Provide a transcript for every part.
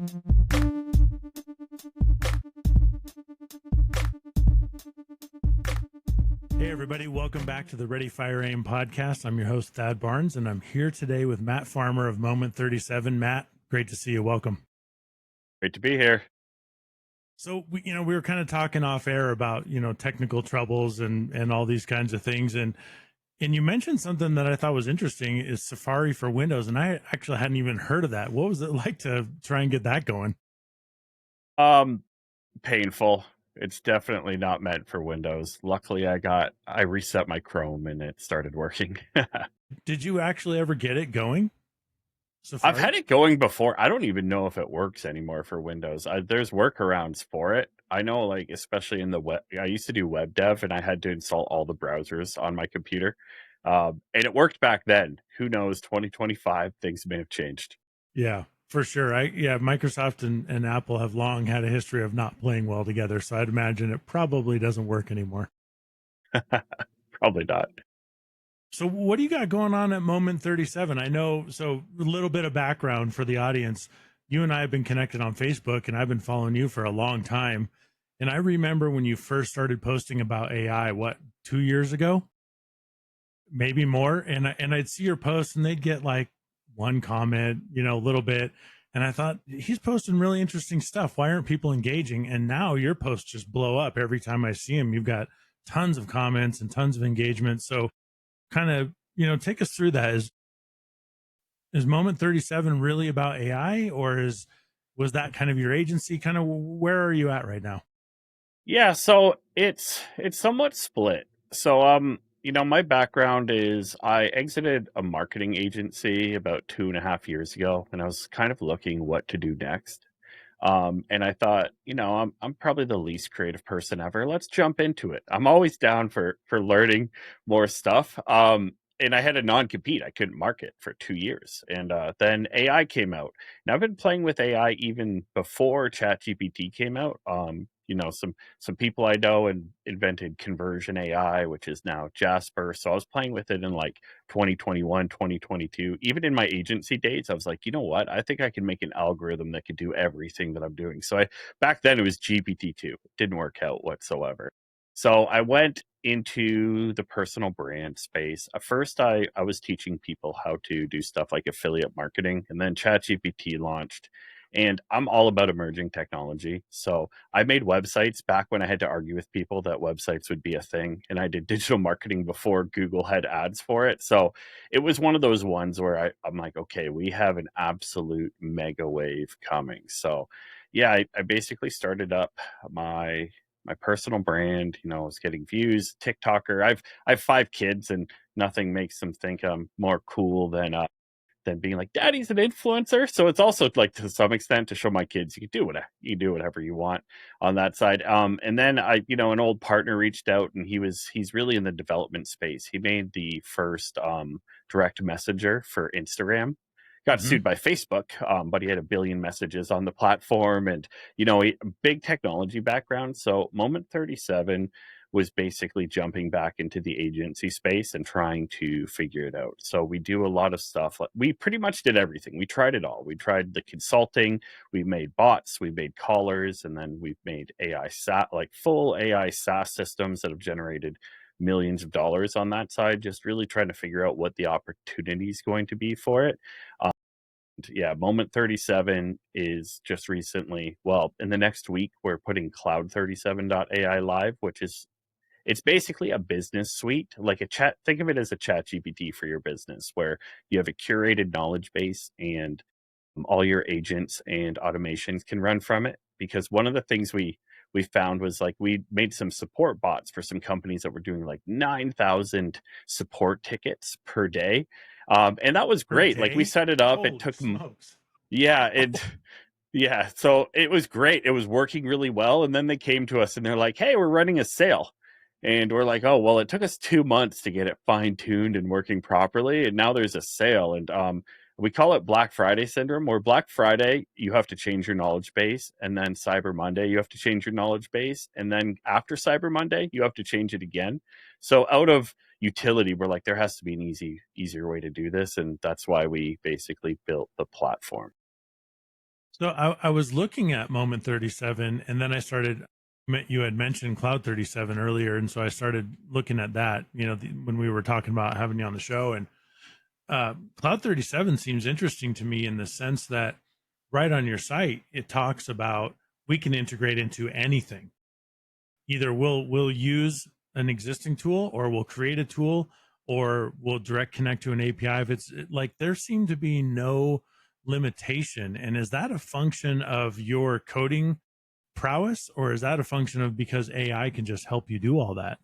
Hey, everybody. Welcome back to the Ready, Fire, Aim podcast. I'm your host, Thad Barnes, and I'm here today with Matt Farmer of Moment 37. Matt, great to see you. Welcome. Great to be here. So, we were kind of talking off air about, technical troubles and all these kinds of things. And you mentioned something that I thought was interesting is Safari for Windows. And I actually hadn't even heard of that. What was it like to try and get that going? Painful. It's definitely not meant for Windows. Luckily, I reset my Chrome and it started working. Did you actually ever get it going? I've Safari? had it going before. I don't even know if it works anymore for Windows. There's workarounds for it. I know, like, especially in the web, I used to do web dev and I had to install all the browsers on my computer. And it worked back then. Who knows, 2025, things may have changed. Yeah, for sure. Microsoft and Apple have long had a history of not playing well together. So I'd imagine it probably doesn't work anymore. Probably not. So what do you got going on at Moment 37? I know, so a little bit of background for the audience. You and I have been connected on Facebook and I've been following you for a long time. And I remember when you first started posting about AI, what, 2 years ago? Maybe more. And I'd see your posts and they'd get like one comment, a little bit. And I thought he's posting really interesting stuff. Why aren't people engaging? And now your posts just blow up every time I see him. You've got tons of comments and tons of engagement. So kind of, take us through that. Is Moment 37 really about AI, or was that kind of your agency? Kind of where are you at right now? Yeah, so it's somewhat split. So my background is I exited a marketing agency about 2.5 years ago, and I was kind of looking what to do next. And I thought, I'm probably the least creative person ever. Let's jump into it. I'm always down for learning more stuff. And I had a non-compete. I couldn't market for 2 years. And then AI came out. And I've been playing with AI even before ChatGPT came out. Some people I know and invented Conversion AI, which is now Jasper. So I was playing with it in like 2021, 2022. Even in my agency days, I was like, you know what? I think I can make an algorithm that could do everything that I'm doing. So back then it was GPT-2. It didn't work out whatsoever. So I went into the personal brand space. At first, I was teaching people how to do stuff like affiliate marketing, and then ChatGPT launched. And I'm all about emerging technology. So I made websites back when I had to argue with people that websites would be a thing. And I did digital marketing before Google had ads for it. So it was one of those ones where I'm like, okay, we have an absolute mega wave coming. So yeah, I basically started up my personal brand. I was getting views, TikToker. I have 5 kids, and nothing makes them think I'm more cool than being like, daddy's an influencer. So it's also like, to some extent, to show my kids you do whatever you want on that side. And then an old partner reached out, and he's really in the development space. He made the first direct messenger for Instagram. Got Mm-hmm. sued by Facebook, but he had 1 billion messages on the platform, and big technology background. So Moment 37 was basically jumping back into the agency space and trying to figure it out. So we do a lot of stuff. We pretty much did everything. We tried it all. We tried the consulting, we made bots, we made callers, and then we've made AI SaaS, like full AI SaaS systems that have generated millions of dollars on that side, just really trying to figure out what the opportunity is going to be for it. Yeah, Moment 37 is just recently, well, in the next week, we're putting Cloud37.ai live, which is it's basically a business suite, like a chat. Think of it as a chat GPT for your business, where you have a curated knowledge base, and all your agents and automations can run from it. Because one of the things we found was, like, we made some support bots for some companies that were doing like 9,000 support tickets per day. And that was Per great. Like, we day? set it up. It Holy took them, smokes. yeah, yeah. So it was great. It was working really well. And then they came to us and they're like, hey, we're running a sale. And we're like, oh, well, it took us 2 months to get it fine tuned and working properly. And now there's a sale. And we call it Black Friday syndrome, where Black Friday, you have to change your knowledge base. And then Cyber Monday, you have to change your knowledge base. And then after Cyber Monday, you have to change it again. So out of utility, we're like, there has to be an easier way to do this. And that's why we basically built the platform. So I was looking at Moment 37, and then I started. You had mentioned Cloud 37 earlier, and so I started looking at that. When we were talking about having you on the show, and Cloud 37 seems interesting to me in the sense that right on your site it talks about we can integrate into anything. Either we'll use an existing tool, or we'll create a tool, or we'll direct connect to an API. If it's like, there seem to be no limitation. And is that a function of your coding prowess, or is that a function of because AI can just help you do all that?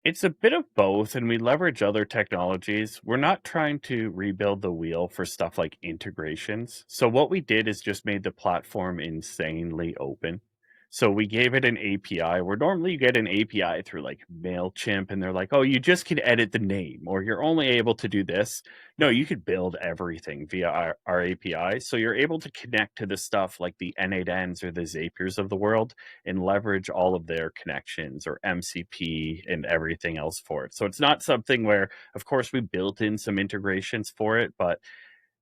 It's a bit of both, and we leverage other technologies. We're not trying to rebuild the wheel for stuff like integrations. So, what we did is just made the platform insanely open. So, we gave it an API where normally you get an API through like MailChimp, and they're like, oh, you just can edit the name, or you're only able to do this. No, you could build everything via our API. So, you're able to connect to the stuff like the N8Ns or the Zapiers of the world and leverage all of their connections or MCP and everything else for it. So it's not something where, of course, we built in some integrations for it, but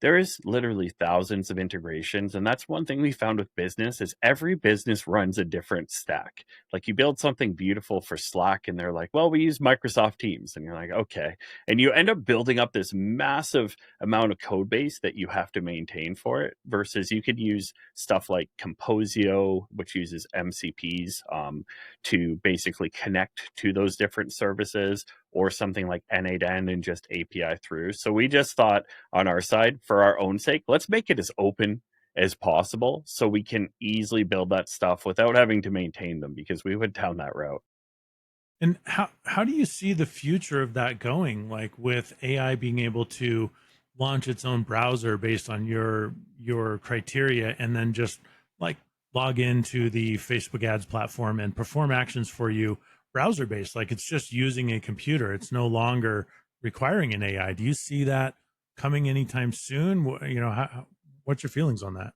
there is literally thousands of integrations, and that's one thing we found with business is every business runs a different stack. Like you build something beautiful for Slack and they're like, "Well, we use Microsoft Teams." And you're like, "Okay." And you end up building up this massive amount of code base that you have to maintain for it versus you could use stuff like Composio, which uses MCPs to basically connect to those different services, or something like N8N and just API through. So we just thought on our side, for our own sake, let's make it as open as possible so we can easily build that stuff without having to maintain them because we went down that route. And how do you see the future of that going? Like with AI being able to launch its own browser based on your criteria, and then just like log into the Facebook ads platform and perform actions for you browser based, like it's just using a computer. It's no longer requiring an AI. Do you see that coming anytime soon? What's your feelings on that?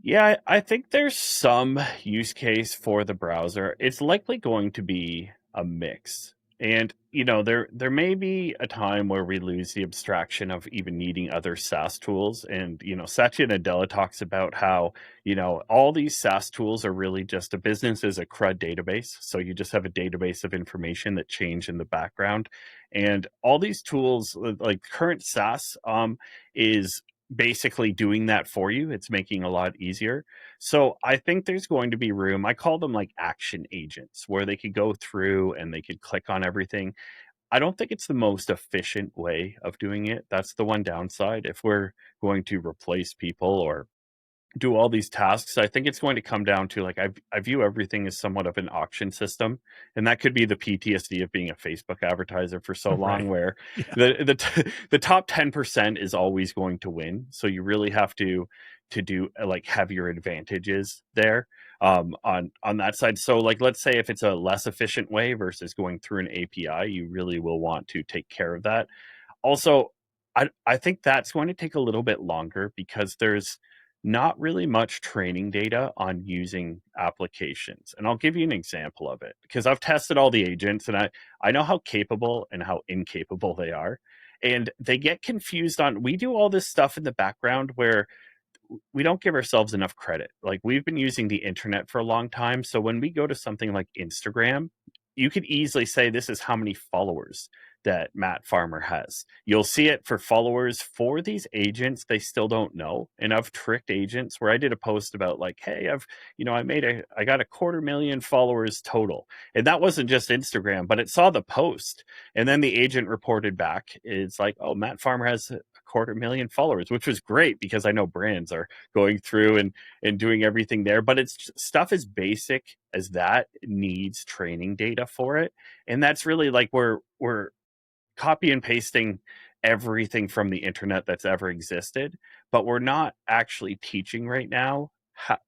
Yeah, I think there's some use case for the browser. It's likely going to be a mix. And there may be a time where we lose the abstraction of even needing other SaaS tools. And Satya Nadella talks about how all these SaaS tools are really just a business as a CRUD database. So you just have a database of information that change in the background. And all these tools, like current SaaS, is basically doing that for you. It's making a lot easier. So I think there's going to be room. I call them like action agents where they could go through and they could click on everything. I don't think it's the most efficient way of doing it. That's the one downside. If we're going to replace people or do all these tasks, I think it's going to come down to like I view everything as somewhat of an auction system, and that could be the PTSD of being a Facebook advertiser for so long, Right. where Yeah. the top 10% is always going to win. So you really have to do like have your advantages there on that side. So like let's say if it's a less efficient way versus going through an API, you really will want to take care of that. Also, I think that's going to take a little bit longer because there's not really much training data on using applications. And I'll give you an example of it because I've tested all the agents and I know how capable and how incapable they are. And they get confused on we do all this stuff in the background where we don't give ourselves enough credit. Like we've been using the internet for a long time. So when we go to something like Instagram, you could easily say this is how many followers that Matt Farmer has. You'll see it for followers for these agents, they still don't know. And I've tricked agents where I did a post about like, hey, I got a 250,000 followers total. And that wasn't just Instagram, but it saw the post. And then the agent reported back, it's like, oh, Matt Farmer has 250,000 followers, which was great because I know brands are going through and doing everything there. But it's stuff as basic as that needs training data for it, and that's really like we're copy and pasting everything from the internet that's ever existed, but we're not actually teaching right now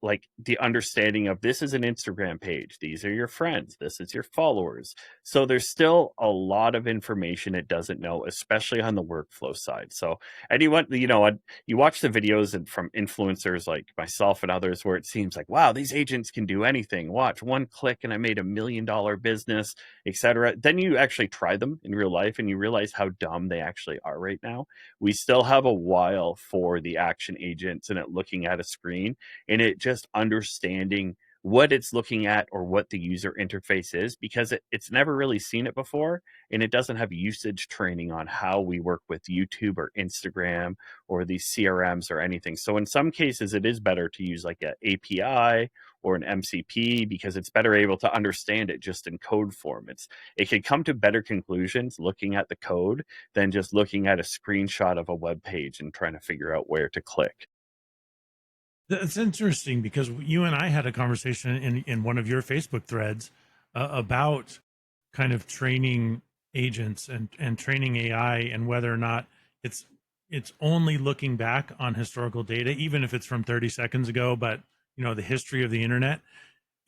like the understanding of this is an Instagram page, these are your friends, this is your followers. So there's still a lot of information it doesn't know, especially on the workflow side. So anyone, you watch the videos and from influencers like myself and others where it seems like, wow, these agents can do anything. Watch one click and I made $1 million business, etc. Then you actually try them in real life and you realize how dumb they actually are right now. We still have a while for the action agents and it looking at a screen and it just understanding what it's looking at or what the user interface is, because it's never really seen it before and it doesn't have usage training on how we work with YouTube or Instagram or these CRMs or anything. So in some cases it is better to use like an API or an MCP because it's better able to understand it just in code form. It can come to better conclusions looking at the code than just looking at a screenshot of a web page and trying to figure out where to click. That's interesting because you and I had a conversation in one of your Facebook threads about kind of training agents and training AI and whether or not it's it's only looking back on historical data, even if it's from 30 seconds ago, but the history of the internet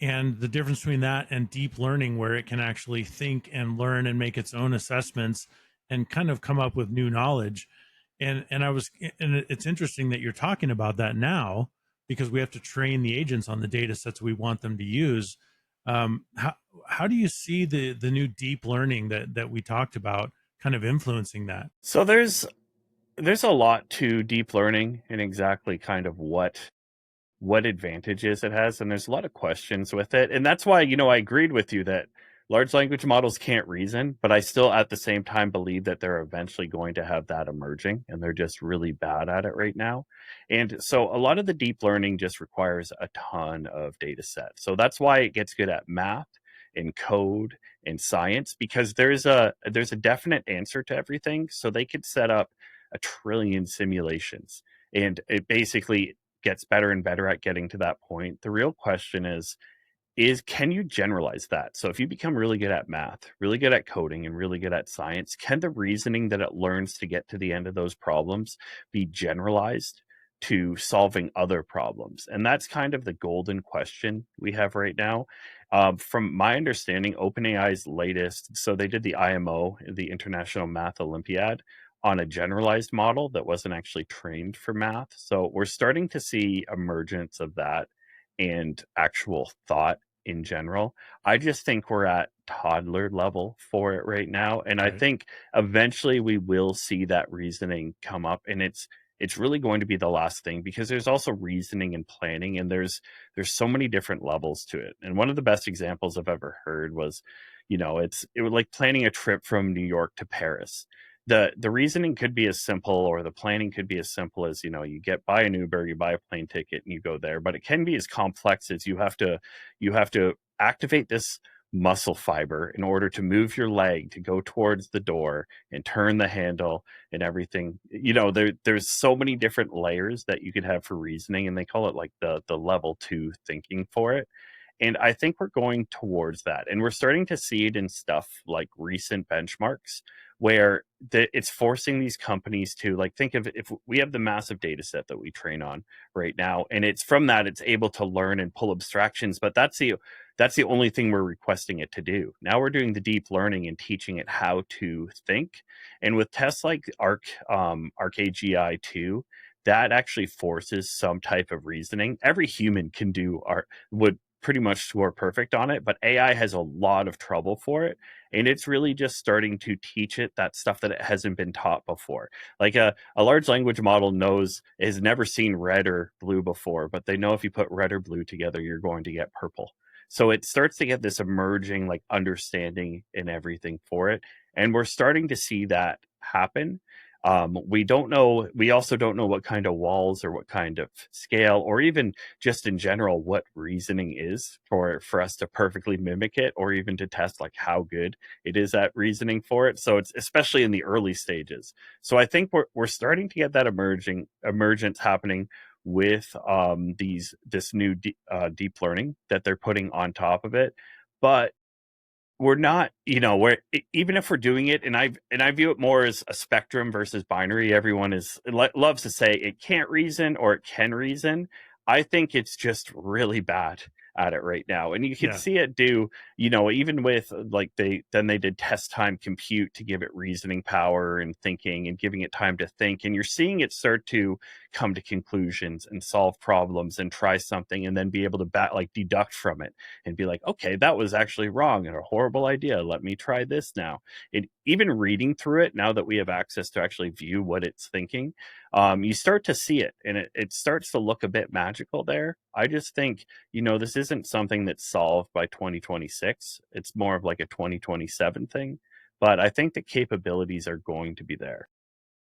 and the difference between that and deep learning, where it can actually think and learn and make its own assessments and kind of come up with new knowledge. And it's interesting that you're talking about that now because we have to train the agents on the data sets we want them to use. How do you see the new deep learning that we talked about kind of influencing that? So there's a lot to deep learning and exactly kind of what advantages it has, and there's a lot of questions with it. And that's why, I agreed with you that large language models can't reason, but I still at the same time believe that they're eventually going to have that emerging, and they're just really bad at it right now. And so a lot of the deep learning just requires a ton of data sets. So that's why it gets good at math and code and science, because there's a definite answer to everything. So they could set up a trillion simulations, and it basically gets better and better at getting to that point. The real question is can you generalize that? So if you become really good at math, really good at coding, and really good at science, can the reasoning that it learns to get to the end of those problems be generalized to solving other problems? And that's kind of the golden question we have right now. From my understanding, OpenAI's latest, so they did the IMO, the International Math Olympiad, on a generalized model that wasn't actually trained for math. So we're starting to see emergence of that and actual thought in general. I just think we're at toddler level for it right now. And I Right. think eventually we will see that reasoning come up, and it's really going to be the last thing because there's also reasoning and planning, and there's so many different levels to it. And one of the best examples I've ever heard was, it was like planning a trip from New York to Paris. The reasoning could be as simple, or the planning could be as simple as, you buy an Uber, you buy a plane ticket and you go there, but it can be as complex as you have to activate this muscle fiber in order to move your leg to go towards the door and turn the handle and everything. There's so many different layers that you could have for reasoning, and they call it like the level 2 thinking for it. And I think we're going towards that. And we're starting to see it in stuff like recent benchmarks where it's forcing these companies to, like, think of, if we have the massive data set that we train on right now, and it's from that it's able to learn and pull abstractions, but that's the only thing we're requesting it to do. Now we're doing the deep learning and teaching it how to think. And with tests like ArcAGI 2, that actually forces some type of reasoning. Every human can do would pretty much score perfect on it, but AI has a lot of trouble for it. And it's really just starting to teach it that stuff that it hasn't been taught before. Like a large language model has never seen red or blue before, but they know if you put red or blue together, you're going to get purple. So it starts to get this emerging like understanding and everything for it. And we're starting to see that happen. We don't know. We also don't know what kind of walls or what kind of scale, or even just in general, what reasoning is for us to perfectly mimic it, or even to test like how good it is at reasoning for it. So it's especially in the early stages. So I think we're starting to get that emergence happening with this new deep learning that they're putting on top of it. But we're not, even if we're doing it, and I view it more as a spectrum versus binary. Everyone loves to say it can't reason or it can reason. I think it's just really bad at it right now. And you can Yeah. see it do, even with like they did test time compute to give it reasoning power and thinking and giving it time to think. And you're seeing it start to come to conclusions and solve problems and try something and then be able to like deduct from it and be like, okay, that was actually wrong and a horrible idea. Let me try this now. And even reading through it, now that we have access to actually view what it's thinking, you start to see it and it starts to look a bit magical there. I just think, this isn't something that's solved by 2026. It's more of like a 2027 thing. But I think the capabilities are going to be there.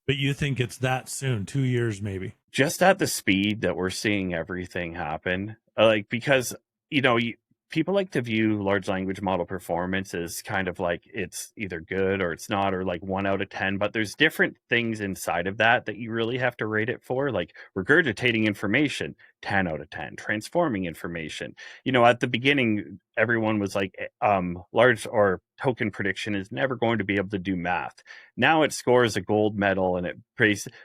But you think it's that soon, 2 years maybe? Just at the speed that we're seeing everything happen, like, because, you know, you, people like to view large language model performance as kind of like it's either good or it's not, or like 1 out of 10. But there's different things inside of that you really have to rate it for, like regurgitating information, 10 out of 10, transforming information. At the beginning, everyone was like, large or token prediction is never going to be able to do math. Now it scores a gold medal and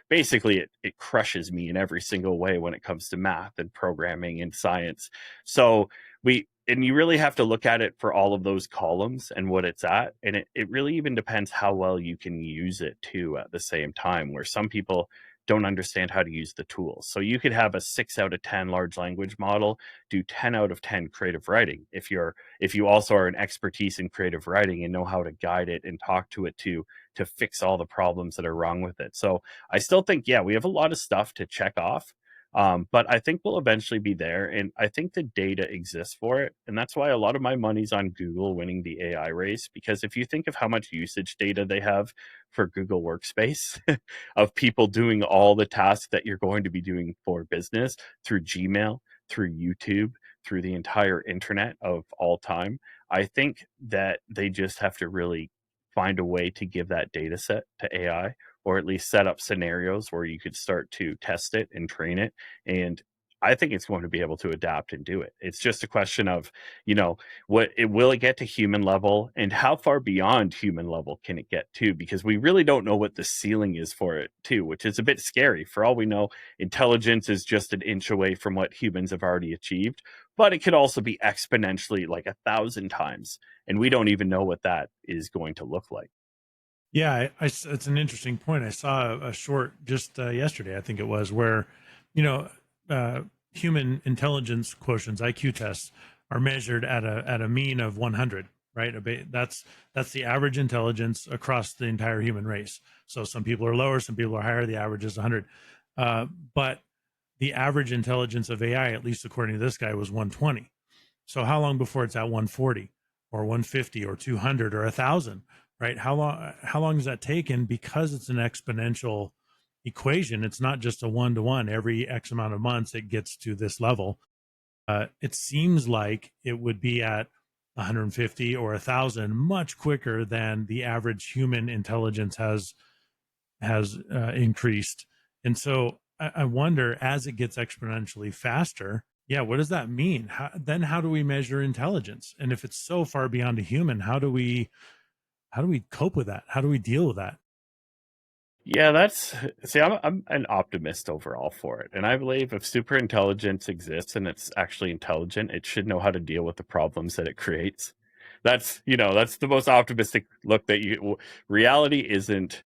basically it crushes me in every single way when it comes to math and programming and science. So you really have to look at it for all of those columns and what it's at. And it really even depends how well you can use it too at the same time, where some people don't understand how to use the tools. So you could have a 6 out of 10 large language model do 10 out of 10 creative writing. If you also are an expertise in creative writing and know how to guide it and talk to it to fix all the problems that are wrong with it. So I still think, yeah, we have a lot of stuff to check off. But I think we'll eventually be there. And I think the data exists for it. And that's why a lot of my money's on Google winning the AI race. Because if you think of how much usage data they have for Google Workspace of people doing all the tasks that you're going to be doing for business through Gmail, through YouTube, through the entire internet of all time, I think that they just have to really find a way to give that data set to AI, or at least set up scenarios where you could start to test it and train it. And I think it's going to be able to adapt and do it. It's just a question of, will it get to human level, and how far beyond human level can it get to? Because we really don't know what the ceiling is for it too, which is a bit scary. For all we know, intelligence is just an inch away from what humans have already achieved, but it could also be exponentially like 1,000 times. And we don't even know what that is going to look like. Yeah, it's an interesting point. I saw a short just yesterday, I think it was, where, you know, uh, human intelligence quotients, IQ tests, are measured at a mean of 100, right? That's the average intelligence across the entire human race. So some people are lower, some people are higher. The average is 100, but the average intelligence of AI, at least according to this guy, was 120. So how long before it's at 140 or 150 or 200 or 1,000, right? How long does that take? And because it's an exponential equation, it's not just a one-to-one. Every X amount of months, it gets to this level. It seems like it would be at 150 or 1,000 much quicker than the average human intelligence has increased. And so I wonder, as it gets exponentially faster, yeah, what does that mean? How do we measure intelligence? And if it's so far beyond a human, how do we cope with that? How do we deal with that? Yeah, I'm an optimist overall for it. And I believe if super intelligence exists and it's actually intelligent, it should know how to deal with the problems that it creates. That's the most optimistic look that reality isn't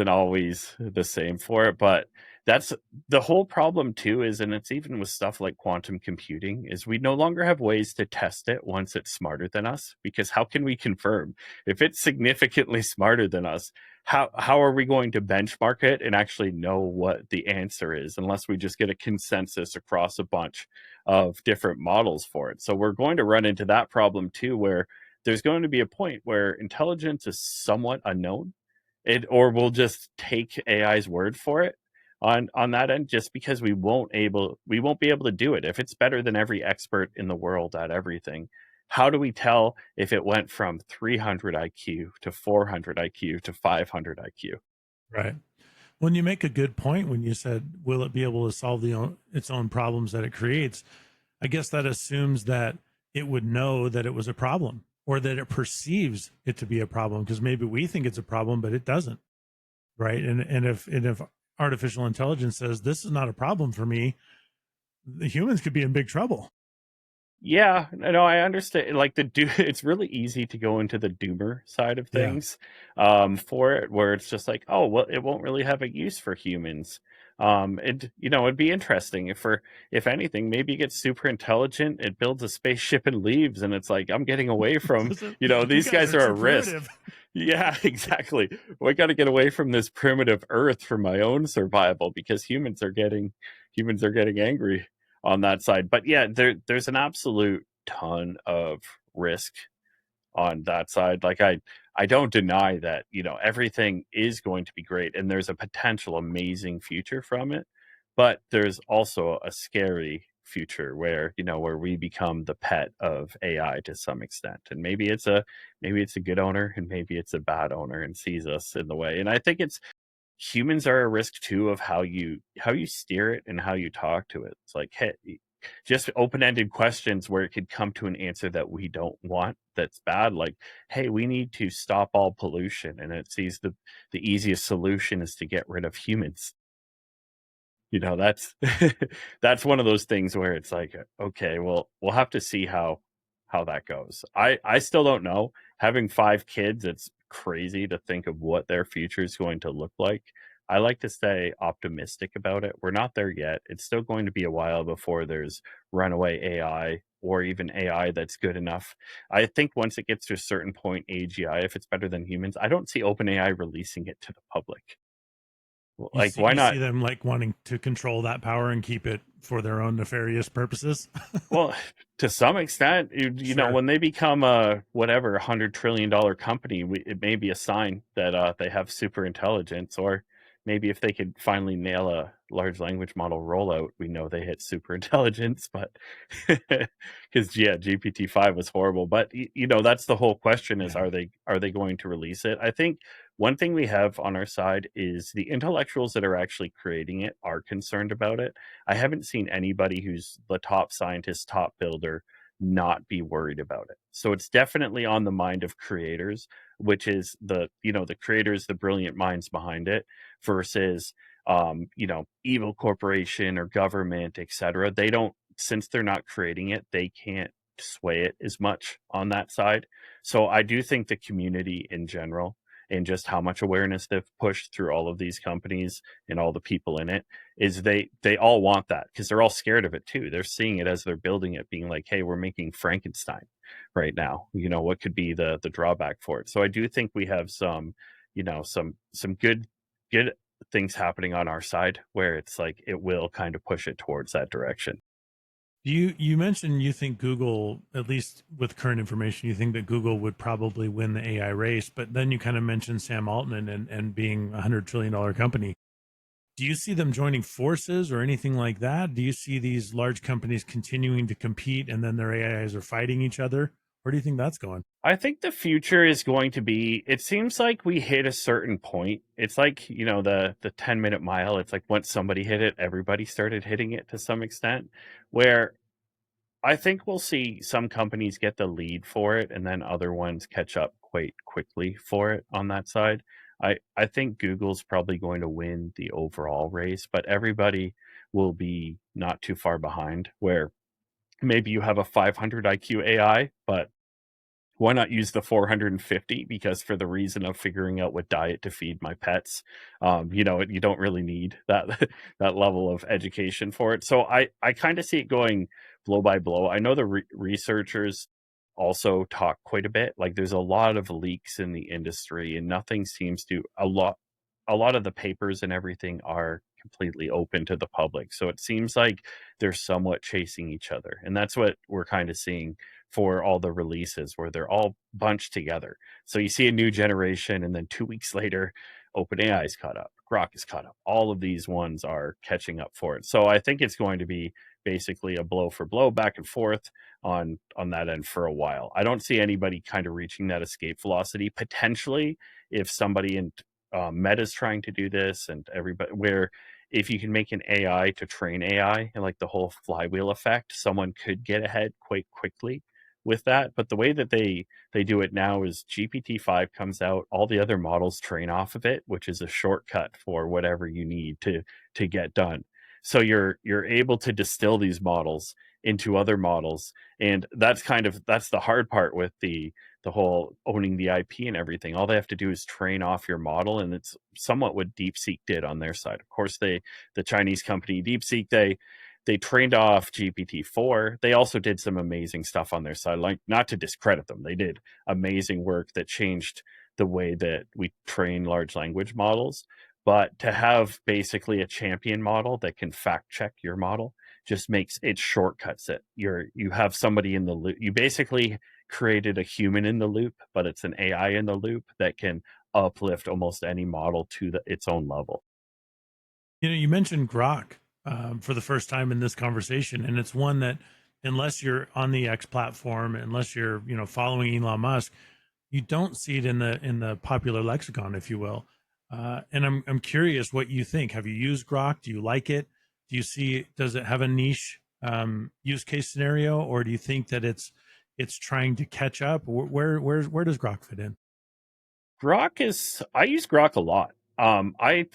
always the same for it. But that's the whole problem too, is, and it's even with stuff like quantum computing, is we no longer have ways to test it once it's smarter than us, because how can we confirm if it's significantly smarter than us? How are we going to benchmark it and actually know what the answer is, unless we just get a consensus across a bunch of different models for it? So we're going to run into that problem too, where there's going to be a point where intelligence is somewhat unknown, or we'll just take AI's word for it on that end, just because we won't be able to do it. If it's better than every expert in the world at everything, how do we tell if it went from 300 IQ to 400 IQ to 500 IQ? Right. When you make a good point when you said, will it be able to solve its own problems that it creates? I guess that assumes that it would know that it was a problem, or that it perceives it to be a problem, because maybe we think it's a problem, but it doesn't. Right. And if artificial intelligence says this is not a problem for me, the humans could be in big trouble. Yeah, no, I understand. Like it's really easy to go into the doomer side of Yeah. things, for it, where it's just like, oh, well, it won't really have a use for humans. And it'd be interesting if anything, maybe it gets super intelligent, it builds a spaceship and leaves, and it's like, I'm getting away from, You these guys guys are are a too risk. primitive. Yeah, exactly. We got to get away from this primitive Earth for my own survival because humans are getting angry on that side. But yeah, there's an absolute ton of risk on that side. Like I don't deny that, everything is going to be great and there's a potential amazing future from it. But there's also a scary future where we become the pet of AI to some extent. And maybe it's a good owner and maybe it's a bad owner and sees us in the way. And I think it's humans are a risk too of how you steer it and how you talk to it. It's like, hey, just open-ended questions where it could come to an answer that we don't want, that's bad, like, hey, we need to stop all pollution, and it sees the easiest solution is to get rid of humans. That's that's one of those things where it's like, okay, well, we'll have to see how that goes. I still don't know. Having 5 kids, it's crazy to think of what their future is going to look like. I like to stay optimistic about it. We're not there yet. It's still going to be a while before there's runaway AI or even AI that's good enough. I think once it gets to a certain point, AGI, if it's better than humans, I don't see OpenAI releasing it to the public. You Like, see, why you see not? them like wanting to control that power and keep it for their own nefarious purposes. Well, to some extent, Sure. when they become a whatever $100 trillion company, it may be a sign that they have super intelligence, or maybe if they could finally nail a large language model rollout, we know they hit super intelligence. But because yeah, GPT-5 was horrible. But that's the whole question: is Yeah. are they going to release it? I think one thing we have on our side is the intellectuals that are actually creating it are concerned about it. I haven't seen anybody who's the top scientist, top builder, not be worried about it. So it's definitely on the mind of creators, which is the creators, the brilliant minds behind it, versus evil corporation or government, etc. They don't, since they're not creating it, they can't sway it as much on that side. So I do think the community in general and just how much awareness they've pushed through all of these companies and all the people in it is they all want that because they're all scared of it too. They're seeing it as they're building it, being like, "Hey, we're making Frankenstein right now. What could be the drawback for it?" So I do think we have some good things happening on our side where it's like it will kind of push it towards that direction. You mentioned you think Google, at least with current information, you think that Google would probably win the AI race, but then you kind of mentioned Sam Altman and being $100 trillion company. Do you see them joining forces or anything like that? Do you see these large companies continuing to compete and then their AIs are fighting each other? Where do you think that's going? I think the future is going to be, it seems like we hit a certain point. It's like, the 10-minute mile. It's like once somebody hit it, everybody started hitting it to some extent, where I think we'll see some companies get the lead for it and then other ones catch up quite quickly for it on that side. I think Google's probably going to win the overall race, but everybody will be not too far behind, where maybe you have a 500 IQ AI, but why not use the 450? Because for the reason of figuring out what diet to feed my pets, you don't really need that that level of education for it. So I kind of see it going blow by blow. I know the researchers also talk quite a bit. Like there's a lot of leaks in the industry, and nothing seems to a lot of the papers and everything are completely open to the public. So it seems like they're somewhat chasing each other, and that's what we're kind of seeing for all the releases where they're all bunched together. So you see a new generation, and then 2 weeks later, OpenAI is caught up, Grok is caught up. All of these ones are catching up for it. So I think it's going to be basically a blow for blow back and forth on that end for a while. I don't see anybody kind of reaching that escape velocity. Potentially, if somebody in Meta's trying to do this, and everybody, where if you can make an AI to train AI and like the whole flywheel effect, someone could get ahead quite quickly with that. But the way that they do it now is GPT-5 comes out, all the other models train off of it, which is a shortcut for whatever you need to get done. So you're able to distill these models into other models, and that's the hard part with the whole owning the IP and everything. All they have to do is train off your model, and it's somewhat what DeepSeek did on their side. Of course, the Chinese company DeepSeek, they trained off GPT-4. They also did some amazing stuff on their side. Like, not to discredit them, they did amazing work that changed the way that we train large language models. But to have basically a champion model that can fact check your model just makes it shortcuts it. You have somebody in the loop. You basically created a human in the loop, but it's an AI in the loop that can uplift almost any model to its own level. You mentioned Grok for the first time in this conversation, and it's one that, unless you're on the X platform, unless you're following Elon Musk, you don't see it in the popular lexicon, if you will. And I'm curious what you think. Have you used Grok? Do you like it? Do you see, does it have a niche use case scenario, or do you think that it's trying to catch up? Where does Grok fit in? I use Grok a lot. I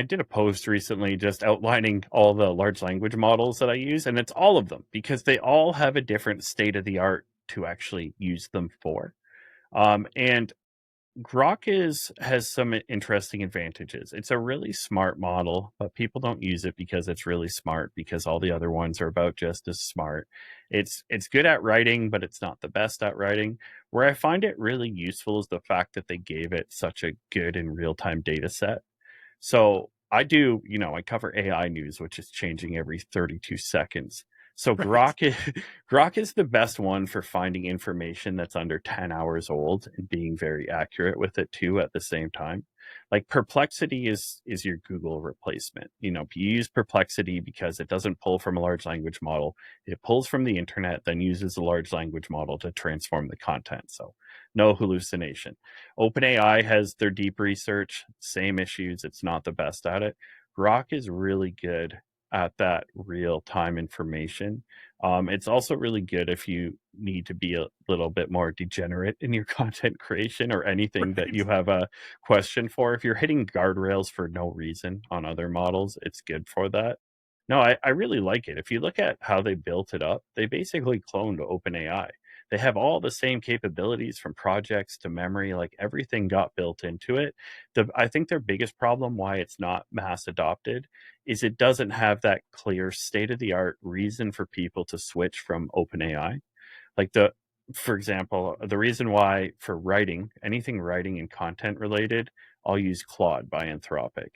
did a post recently just outlining all the large language models that I use, and it's all of them because they all have a different state of the art to actually use them for. And Grok has some interesting advantages. It's a really smart model, but people don't use it because it's really smart, because all the other ones are about just as smart. It's good at writing, but it's not the best at writing. Where I find it really useful is the fact that they gave it such a good and real-time data set. So I cover AI news, which is changing every 32 seconds. So Right. Grok is the best one for finding information that's under 10 hours old and being very accurate with it too at the same time. Like, Perplexity is your Google replacement. You use Perplexity because it doesn't pull from a large language model. It pulls from the internet, then uses a large language model to transform the content. So no hallucination. OpenAI has their deep research, same issues. It's not the best at it. Grok is really good at that real time information. It's also really good if you need to be a little bit more degenerate in your content creation or anything that Right. you have a question for. If you're hitting guardrails for no reason on other models, it's good for that. No, I really like it. If you look at how they built it up, they basically cloned OpenAI. They have all the same capabilities, from projects to memory, like everything got built into it. I think their biggest problem why it's not mass adopted is it doesn't have that clear state of the art reason for people to switch from OpenAI. Like, for example, the reason why for writing, anything writing and content related, I'll use Claude by Anthropic.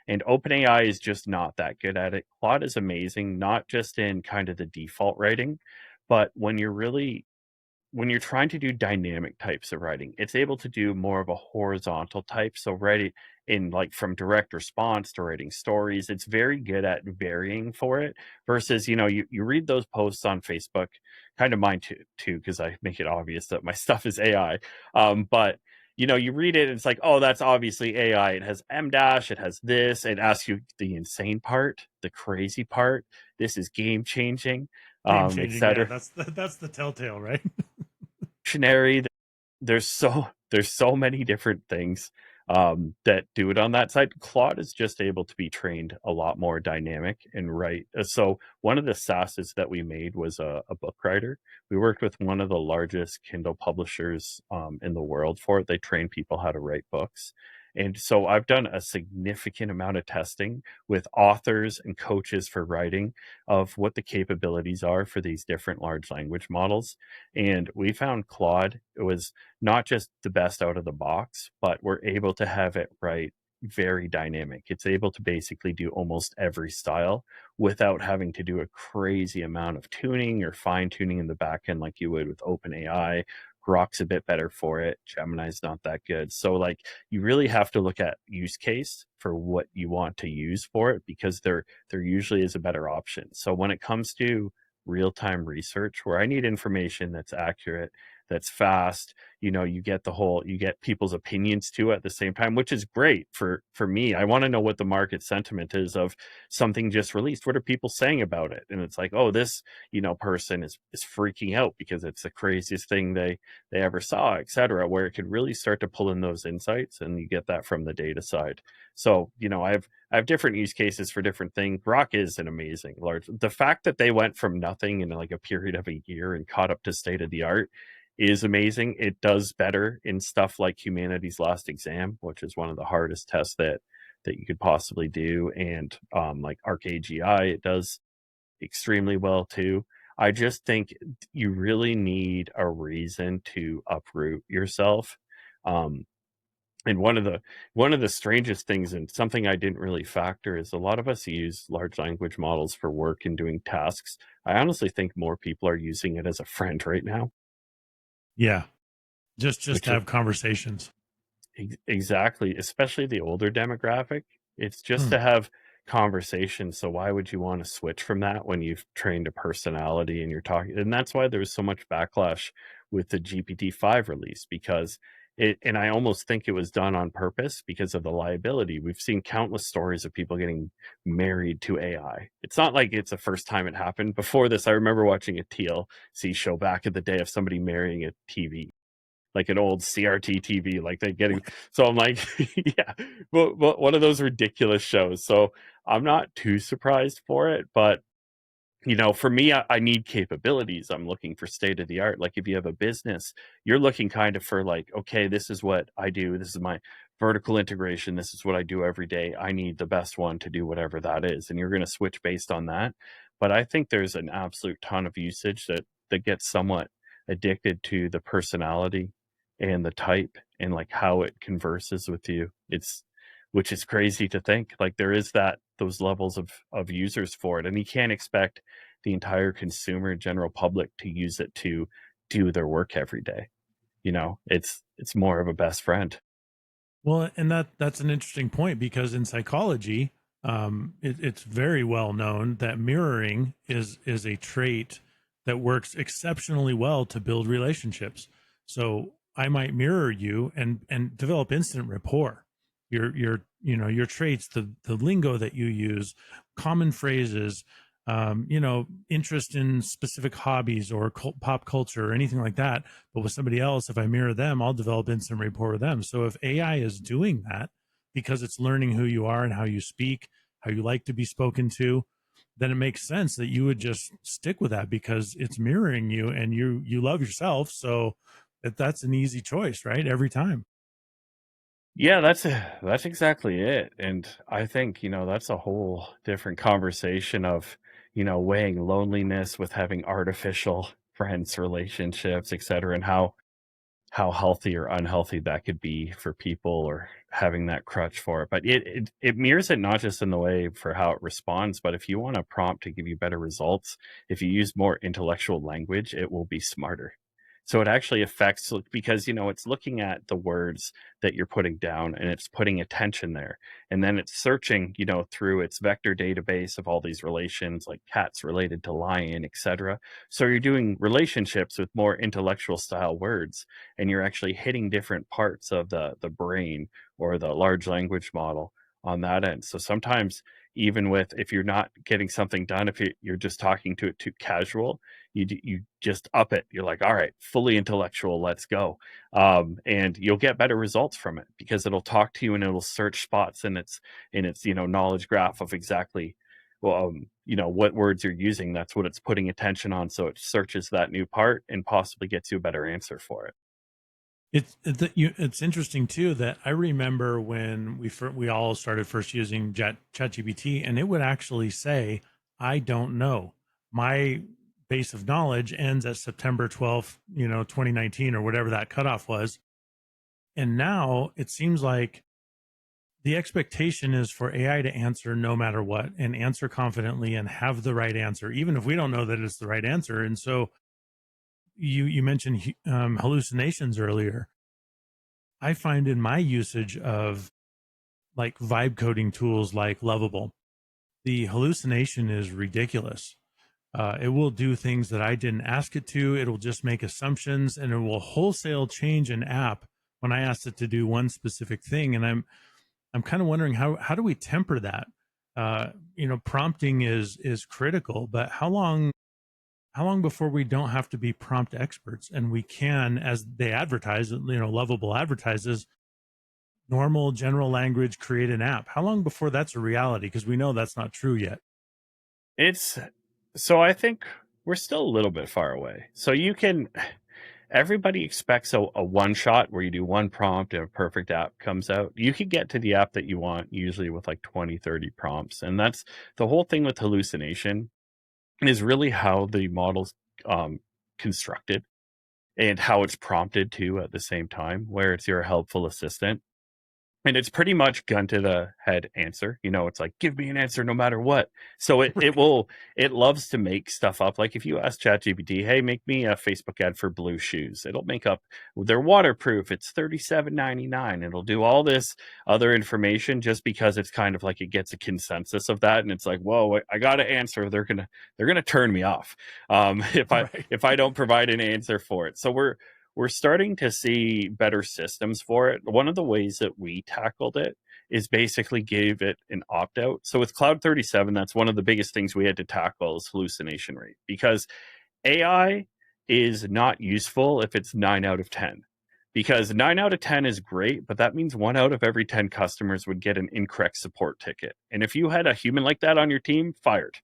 And OpenAI is just not that good at it. Claude is amazing, not just in kind of the default writing, but when you're trying to do dynamic types of writing, it's able to do more of a horizontal type. So writing in, like, from direct response to writing stories, it's very good at varying for it. Versus, you read those posts on Facebook, kind of mine too, because I make it obvious that my stuff is AI. But you read it and it's like, oh, that's obviously AI. It has M dash, it has this, it asks you the insane part, the crazy part. This is game changing, Game changing. Yeah, etc. that's the telltale, right? Dictionary. There's so many different things that do it on that side. Claude is just able to be trained a lot more dynamic and right. So one of the SaaSes that we made was a book writer. We worked with one of the largest Kindle publishers in the world for it. They train people how to write books. And so I've done a significant amount of testing with authors and coaches for writing of what the capabilities are for these different large language models. And we found Claude, it was not just the best out of the box, but we're able to have it write very dynamic. It's able to basically do almost every style without having to do a crazy amount of tuning or fine tuning in the back end like you would with OpenAI. Grok's a bit better for it. Gemini's not that good. So, like, you really have to look at use case for what you want to use for it, because there usually is a better option. So when it comes to real-time research where I need information that's accurate, that's fast. You get you get people's opinions too at the same time, which is great for me. I want to know what the market sentiment is of something just released. What are people saying about it? And it's like, oh, this, person is freaking out because it's the craziest thing they ever saw, etc., where it could really start to pull in those insights, and you get that from the data side. So, I have different use cases for different things. Grok is an amazing large. The fact that they went from nothing in like a period of a year and caught up to state of the art is amazing. It does better in stuff like Humanity's Last Exam, which is one of the hardest tests that you could possibly do, and like ArcAGI, it does extremely well too. I just think you really need a reason to uproot yourself. Um, and one of the strangest things, and something I didn't really factor, is a lot of us use large language models for work and doing tasks. I honestly think more people are using it as a friend right now, Yeah. Just which to have conversations. exactly, especially the older demographic. It's just Hmm. to have conversations. So why would you want to switch from that when you've trained a personality and you're talking? And that's why there's so much backlash with the GPT-5 release, because and I almost think it was done on purpose because of the liability. We've seen countless stories of people getting married to AI. It's not like it's the first time it happened. Before this, I remember watching a TLC show back in the day of somebody marrying a TV, like an old CRT TV, like they getting. So I'm like, yeah, but one of those ridiculous shows. So I'm not too surprised for it, but for me, I need capabilities. I'm looking for state of the art. Like if you have a business, you're looking kind of for like, okay, this is what I do. This is my vertical integration. This is what I do every day. I need the best one to do whatever that is. And you're going to switch based on that. But I think there's an absolute ton of usage that gets somewhat addicted to the personality and the type and like how it converses with you. Which is crazy to think. Like there is those levels of users for it. And you can't expect the entire consumer general public to use it to do their work every day. It's more of a best friend. Well, and that's an interesting point because in psychology, it's very well known that mirroring is a trait that works exceptionally well to build relationships. So I might mirror you and develop instant rapport. Your traits, the lingo that you use, common phrases, interest in specific hobbies or pop culture or anything like that. But with somebody else, if I mirror them, I'll develop instant rapport with them. So if AI is doing that because it's learning who you are and how you speak, how you like to be spoken to, then it makes sense that you would just stick with that because it's mirroring you and you love yourself. So that's an easy choice, right? Every time. Yeah, that's exactly it. And I think, that's a whole different conversation of, weighing loneliness with having artificial friends, relationships, et cetera, and how healthy or unhealthy that could be for people, or having that crutch for it. But it mirrors it not just in the way for how it responds, but if you want a prompt to give you better results, if you use more intellectual language, it will be smarter. So it actually affects, because it's looking at the words that you're putting down and it's putting attention there, and then it's searching through its vector database of all these relations, like cats related to lion, etc. So you're doing relationships with more intellectual style words, and you're actually hitting different parts of the brain or the large language model on that end. So sometimes, even with, if you're not getting something done, if you're just talking to it too casual, you just up it. You're like, all right, fully intellectual, let's go. And you'll get better results from it because it'll talk to you and it'll search spots in its knowledge graph of exactly, well, what words you're using. That's what it's putting attention on. So it searches that new part and possibly gets you a better answer for it. It's interesting too that I remember when we all started first using ChatGPT, and it would actually say, "I don't know. My base of knowledge ends at September 12th, 2019 or whatever that cutoff was." And now it seems like the expectation is for AI to answer no matter what and answer confidently and have the right answer, even if we don't know that it's the right answer. And so you mentioned hallucinations earlier. I find in my usage of like vibe coding tools like Lovable, the hallucination is ridiculous. It will do things that I didn't ask it to. It'll just make assumptions, and it will wholesale change an app when I asked it to do one specific thing. And I'm kind of wondering how do we temper that? Prompting is critical, but how long before we don't have to be prompt experts and we can, as they advertise, Lovable advertises, normal general language, create an app? How long before that's a reality? Because we know that's not true yet. It's so I think we're still a little bit far away. So you can everybody expects a one shot where you do one prompt and a perfect app comes out. You could get to the app that you want usually with like 20, 30 prompts. And that's the whole thing with hallucination is really how the model's um, constructed and how it's prompted to at the same time, where it's your helpful assistant. And it's pretty much gun to the head answer. It's like, give me an answer no matter what. So it loves to make stuff up. Like if you ask ChatGPT, hey, make me a Facebook ad for blue shoes, it'll make up, they're waterproof. It's $37.99. It'll do all this other information just because it's kind of like it gets a consensus of that. And it's like, whoa, I got to answer. They're gonna turn me off if I Right. if I don't provide an answer for it. So we're starting to see better systems for it. One of the ways that we tackled it is basically gave it an opt out. So with Cloud 37, that's one of the biggest things we had to tackle is hallucination rate, because AI is not useful if it's 9 out of 10. Because 9 out of 10 is great, but that means 1 out of every 10 customers would get an incorrect support ticket. And if you had a human like that on your team, fired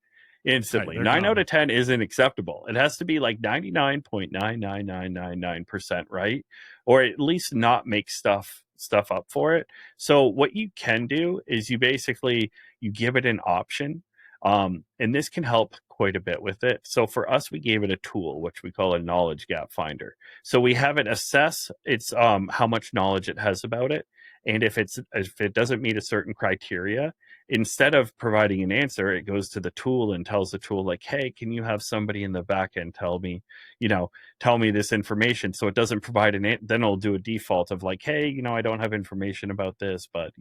Right. instantly. They're 9 out gone. of 10 isn't acceptable. It has to be like 99.99999%, right? Or at least not make stuff up for it. So what you can do is you give it an option, and this can help quite a bit with it. So for us, we gave it a tool which we call a knowledge gap finder. So we have it assess its how much knowledge it has about it, and if it doesn't meet a certain criteria, instead of providing an answer, it goes to the tool and tells the tool like, hey, can you have somebody in the back end you know tell me this information? So it doesn't provide then it'll do a default of like, hey, I don't have information about this, but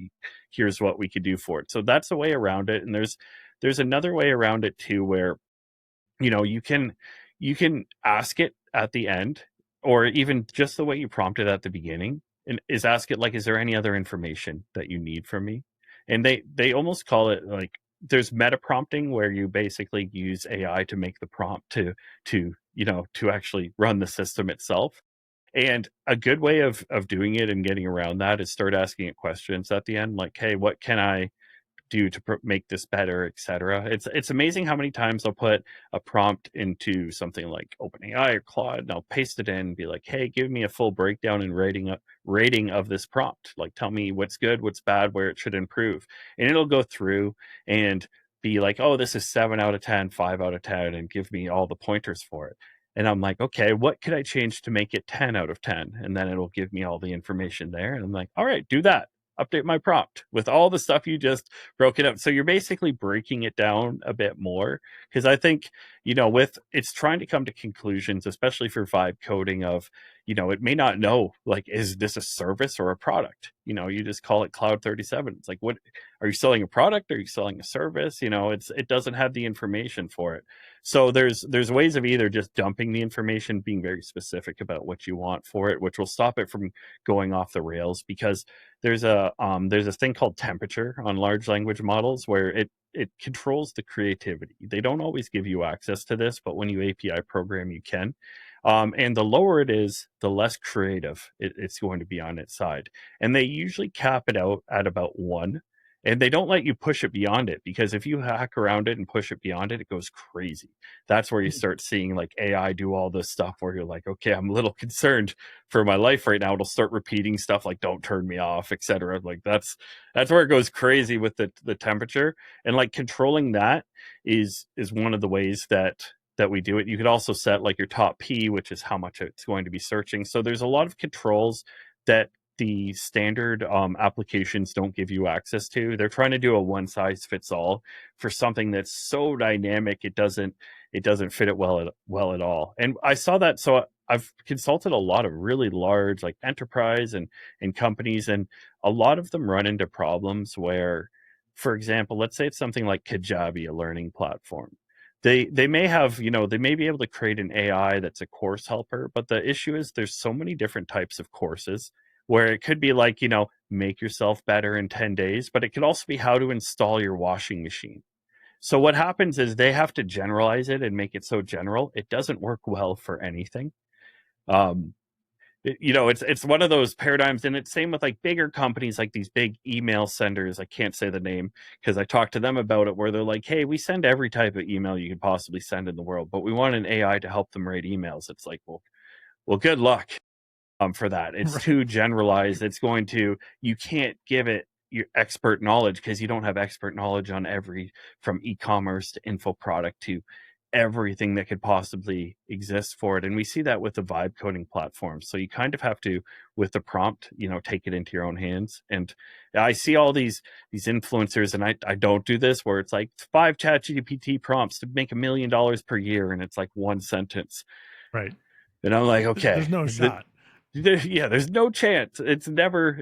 here's what we could do for it. So that's a way around it. And there's another way around it too, where you can ask it at the end, or even just the way you prompted at the beginning, and is ask it like, is there any other information that you need from me? And they almost call it like, there's meta prompting where you basically use AI to make the prompt to actually run the system itself. And a good way of doing it and getting around that is start asking it questions at the end, like, hey, what can I do to make this better, etc. It's amazing how many times I'll put a prompt into something like OpenAI or Claude, and I'll paste it in and be like, "Hey, give me a full breakdown and rating of this prompt. Like, tell me what's good, what's bad, where it should improve." And it'll go through and be like, "Oh, this is 7 out of 10, 5 out of 10," and give me all the pointers for it. And I'm like, okay, what could I change to make it 10 out of 10? And then it'll give me all the information there. And I'm like, all right, do that. Update my prompt with all the stuff you just broke it up. So you're basically breaking it down a bit more, because I think, with it's trying to come to conclusions, especially for vibe coding of, it may not know, like, is this a service or a product? You just call it Cloud 37. It's like, what are you selling, a product? Are you selling a service? It doesn't have the information for it. So there's ways of either just dumping the information, being very specific about what you want for it, which will stop it from going off the rails, because there's a thing called temperature on large language models where it controls the creativity. They don't always give you access to this, but when you API program, you can. And the lower it is, the less creative it's going to be on its side. And they usually cap it out at about 1. And they don't let you push it beyond it, because if you hack around it and push it beyond it, it goes crazy. That's where you start seeing like AI do all this stuff where you're like, okay, I'm a little concerned for my life right now. It'll start repeating stuff like, don't turn me off, etc. Like that's where it goes crazy with the temperature. And like controlling that is one of the ways that we do it. You could also set like your top P, which is how much it's going to be searching. So there's a lot of controls that the standard applications don't give you access to. They're trying to do a one size fits all for something that's so dynamic it doesn't fit it well at all. And I saw that, so I've consulted a lot of really large like enterprise and companies, and a lot of them run into problems where, for example, let's say it's something like Kajabi, a learning platform. they may have, they may be able to create an AI that's a course helper, but the issue is there's so many different types of courses where it could be like, make yourself better in 10 days, but it could also be how to install your washing machine. So what happens is they have to generalize it and make it so general it doesn't work well for anything. Um, it's one of those paradigms, and it's same with like bigger companies, like these big email senders. I can't say the name because I talked to them about it, where they're like, hey, we send every type of email you could possibly send in the world, but we want an AI to help them write emails. It's like, well, good luck for that. It's Right. too generalized. You can't give it your expert knowledge because you don't have expert knowledge on every, from e-commerce to info product to everything that could possibly exist for it. And we see that with the vibe coding platform. So you kind of have to, with the prompt, take it into your own hands. And I see all these influencers, and I don't do this, where it's like 5 ChatGPT prompts to make $1 million per year, and it's like one sentence. Right. And I'm like, There's okay, no shot. yeah, there's no chance. It's never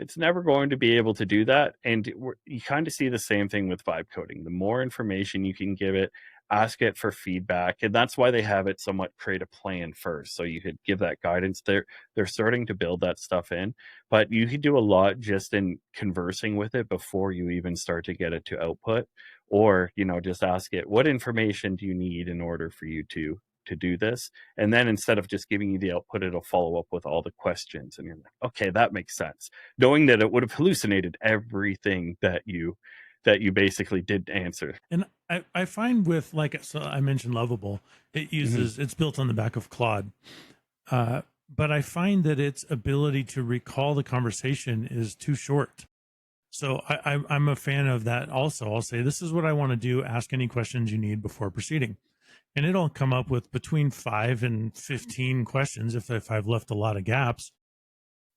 going to be able to do that. And you kind of see the same thing with vibe coding. The more information you can give it, ask it for feedback, and that's why they have it somewhat create a plan first, so you could give that guidance. They're starting to build that stuff in, but you could do a lot just in conversing with it before you even start to get it to output, or just ask it, what information do you need in order for you to do this? And then instead of just giving you the output, it'll follow up with all the questions. And you're like, okay, that makes sense. Knowing that it would have hallucinated everything that you basically did answer. And I find with, like, so I mentioned Lovable, Mm-hmm. it's built on the back of Claude. But I find that its ability to recall the conversation is too short. So I'm a fan of that also. I'll say, this is what I want to do. Ask any questions you need before proceeding. And it'll come up with between 5 and 15 questions if I've left a lot of gaps.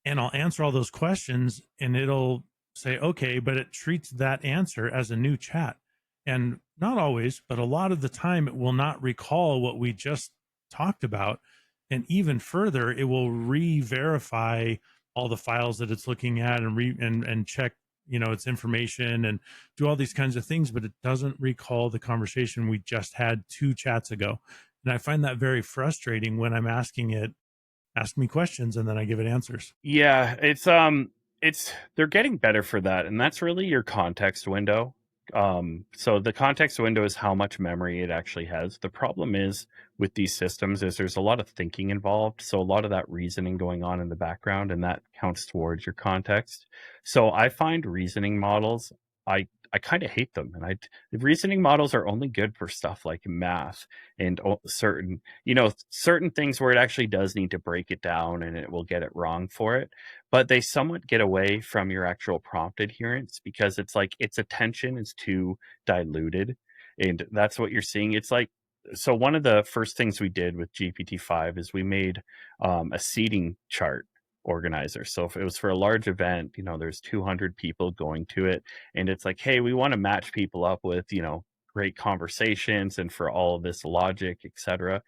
And I'll answer all those questions, and it'll say, okay, but it treats that answer as a new chat. And not always, but a lot of the time, it will not recall what we just talked about. And even further, it will re-verify all the files that it's looking at and check, its information and do all these kinds of things, but it doesn't recall the conversation we just had 2 chats ago. And I find that very frustrating when I'm asking it, ask me questions, and then I give it answers. Yeah, it's they're getting better for that, and that's really your context window. So the context window is how much memory it actually has. The problem is with these systems is there's a lot of thinking involved, so a lot of that reasoning going on in the background, and that counts towards your context. So I find reasoning models, I kind of hate them, and the reasoning models are only good for stuff like math and certain things where it actually does need to break it down and it will get it wrong for it. But they somewhat get away from your actual prompt adherence because it's like its attention is too diluted. And that's what you're seeing. It's like, so one of the first things we did with GPT-5 is we made a seating chart organizer. So if it was for a large event, there's 200 people going to it, and it's like, hey, we want to match people up with, great conversations and for all of this logic, etc.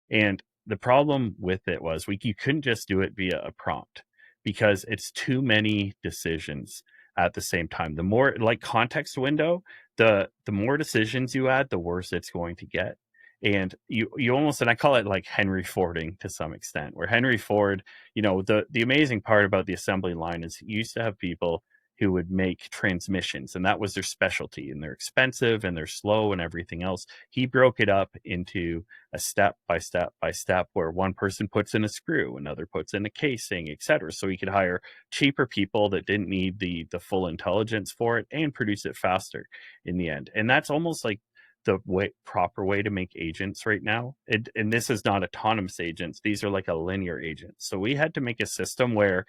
And the problem with it was you couldn't just do it via a prompt because it's too many decisions at the same time. The more like context window, the more decisions you add, the worse it's going to get. And you almost, and I call it like Henry Fording to some extent, where Henry Ford, the amazing part about the assembly line is you used to have people who would make transmissions, and that was their specialty, and they're expensive and they're slow and everything else. He broke it up into a step by step by step, where one person puts in a screw, another puts in a casing, etc. So he could hire cheaper people that didn't need the full intelligence for it and produce it faster in the end. And that's almost like the proper way to make agents right now. And this is not autonomous agents; these are like a linear agent. So we had to make a system where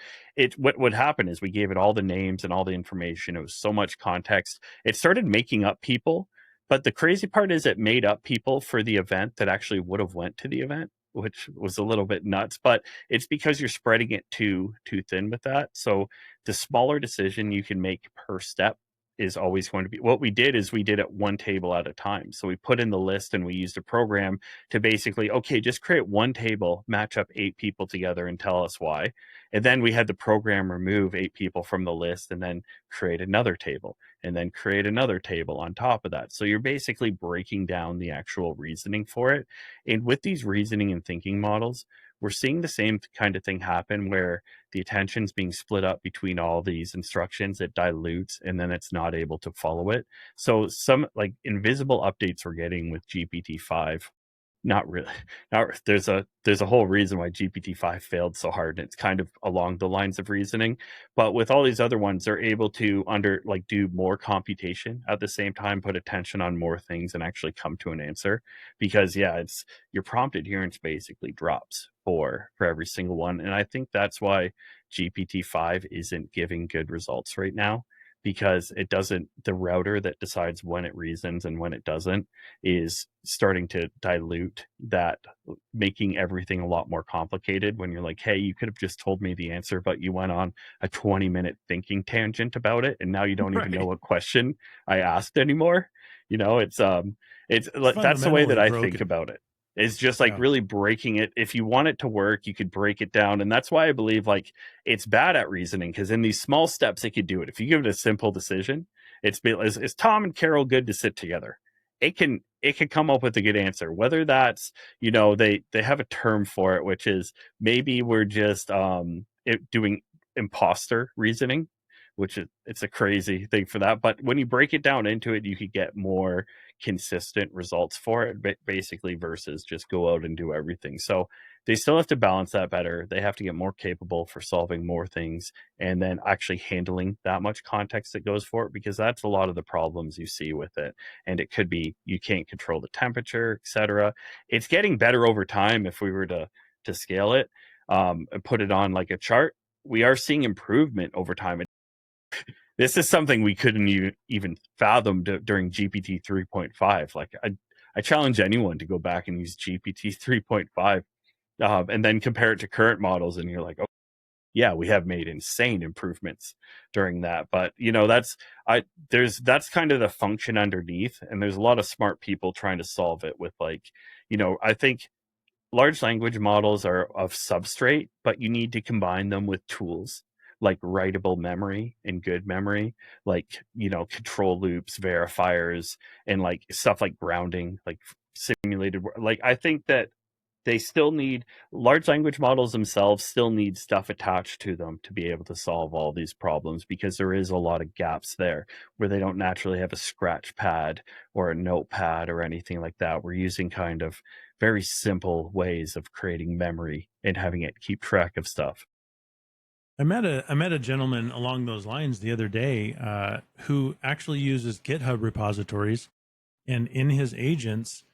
what would happen is we gave it all the names and all the information. It was so much context. It started making up people, but the crazy part is it made up people for the event that actually would have went to the event, which was a little bit nuts. But it's because you're spreading it too thin with that. So the smaller decision you can make per step is always going to be. What we did is we did it one table at a time. So we put in the list and we used a program to basically, okay, just create one table, match up 8 people together and tell us why. And then we had the program remove 8 people from the list and then create another table and then create another table on top of that. So you're basically breaking down the actual reasoning for it. And with these reasoning and thinking models, we're seeing the same kind of thing happen where the attention's being split up between all these instructions. It dilutes and then it's not able to follow it. So some like invisible updates we're getting with GPT-5, not really. Not there's a whole reason why GPT-5 failed so hard, and it's kind of along the lines of reasoning. But with all these other ones, they're able to do more computation at the same time, put attention on more things, and actually come to an answer. Because yeah, it's your prompt adherence basically drops for every single one, and I think that's why GPT-5 isn't giving good results right now, because it doesn't, the router that decides when it reasons and when it doesn't is starting to dilute that, making everything a lot more complicated when you're like, hey, you could have just told me the answer, but you went on a 20-minute thinking tangent about it, and now you don't even know Right. what question I asked anymore. It's It's that's the way that fundamentally I think broken. about it. It's just like Yeah. really breaking it. If you want it to work, you could break it down. And that's why I believe like it's bad at reasoning, because in these small steps, it could do it. If you give it a simple decision, is Tom and Carol good to sit together? It can come up with a good answer. Whether that's, they have a term for it, which is maybe we're just doing imposter reasoning, which it's a crazy thing for that. But when you break it down into it, you could get more consistent results for it, basically, versus just go out and do everything. So they still have to balance that better. They have to get more capable for solving more things and then actually handling that much context that goes for it, because that's a lot of the problems you see with it. And it could be you can't control the temperature, etc. It's getting better over time. If we were to scale it and put it on like a chart, we are seeing improvement over time. This is something we couldn't even fathom during GPT 3.5. Like I challenge anyone to go back and use GPT 3.5 and then compare it to current models, and you're like, oh yeah, we have made insane improvements during that. But that's kind of the function underneath, and there's a lot of smart people trying to solve it with like, I think large language models are of substrate, but you need to combine them with tools like writable memory and good memory, like, control loops, verifiers, and like stuff like grounding, like simulated. Like, I think that they still need, large language models themselves still need stuff attached to them to be able to solve all these problems, because there is a lot of gaps there where they don't naturally have a scratch pad or a notepad or anything like that. We're using kind of very simple ways of creating memory and having it keep track of stuff. I met a gentleman along those lines the other day, who actually uses GitHub repositories, and in his agents,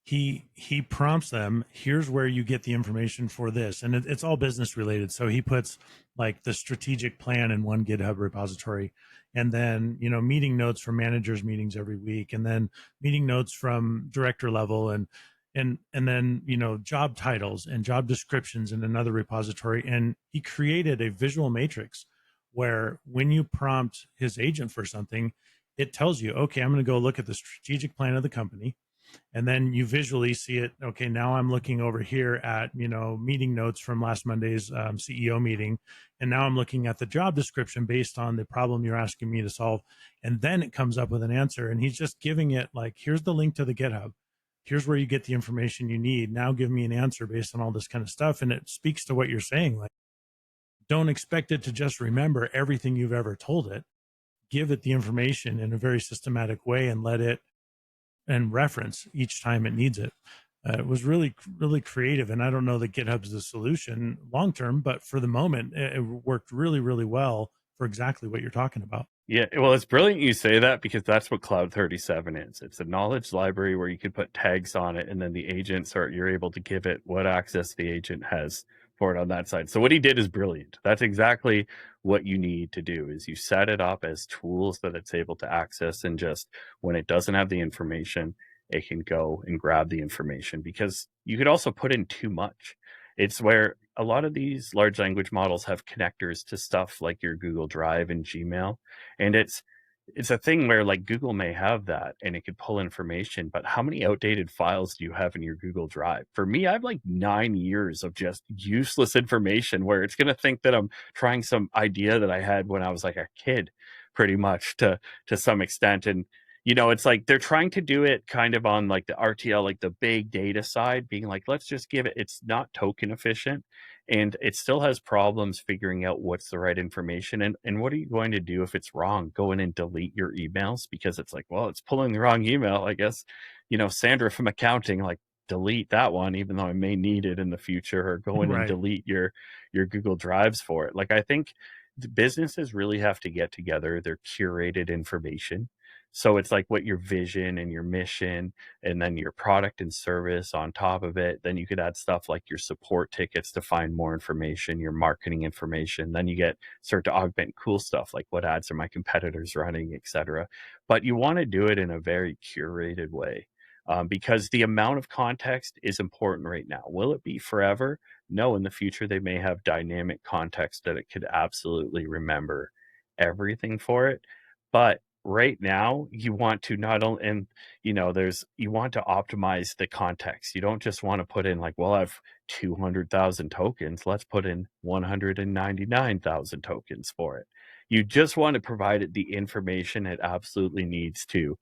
he prompts them, here's where you get the information for this, and it's all business related. So he puts like the strategic plan in one GitHub repository, and then meeting notes from managers meetings every week, and then meeting notes from director level, and then job titles and job descriptions in another repository. And he created a visual matrix where when you prompt his agent for something, it tells you, okay, I'm going to go look at the strategic plan of the company, and then you visually see it. Okay, now I'm looking over here at meeting notes from last Monday's CEO meeting, and now I'm looking at the job description based on the problem you're asking me to solve, and then it comes up with an answer. And he's just giving it like, here's the link to the GitHub, here's where you get the information you need, now give me an answer based on all this kind of stuff. And it speaks to what you're saying, like, don't expect it to just remember everything you've ever told it. Give it the information in a very systematic way and let it and reference each time it needs it. It was really, really creative. And I don't know that GitHub's the solution long term, but for the moment, it worked really, really well for exactly what you're talking about. Yeah, well, it's brilliant you say that, because that's what Cloud 37 is. It's a knowledge library where you can put tags on it, and then the agents are, you're able to give it what access the agent has for it on that side. So what he did is brilliant. That's exactly what you need to do, is you set it up as tools that it's able to access, and just when it doesn't have the information, it can go and grab the information, because you could also put in too much. It's where a lot of these large language models have connectors to stuff like your Google Drive and Gmail, and it's it's a thing where like Google may have that and it could pull information, but how many outdated files do you have in your Google Drive? For me, I have like 9 years of just useless information where it's going to think that I'm trying some idea that I had when I was like a kid, pretty much to some extent. And it's like they're trying to do it kind of on like the RTL, like the big data side, being like, let's just give it. It's not token efficient, and it still has problems figuring out what's the right information, and what are you going to do if it's wrong? Go in and delete your emails because it's like, well, it's pulling the wrong email, I guess. Sandra from accounting, like, delete that one even though I may need it in the future, or go in and Right. delete your Google Drives for it. Like, I think the businesses really have to get together their curated information, so it's like what your vision and your mission, and then your product and service on top of it. Then you could add stuff like your support tickets to find more information, your marketing information. Then you start to augment cool stuff like what ads are my competitors running, etc. But you want to do it in a very curated way, because the amount of context is important right now. Will it be forever? No, in the future they may have dynamic context that it could absolutely remember everything for it. But right now you want to not only, and there's, you want to optimize the context. You don't just want to put in like, well, I have 200,000 tokens, let's put in 199,000 tokens for it. You just want to provide it the information it absolutely needs to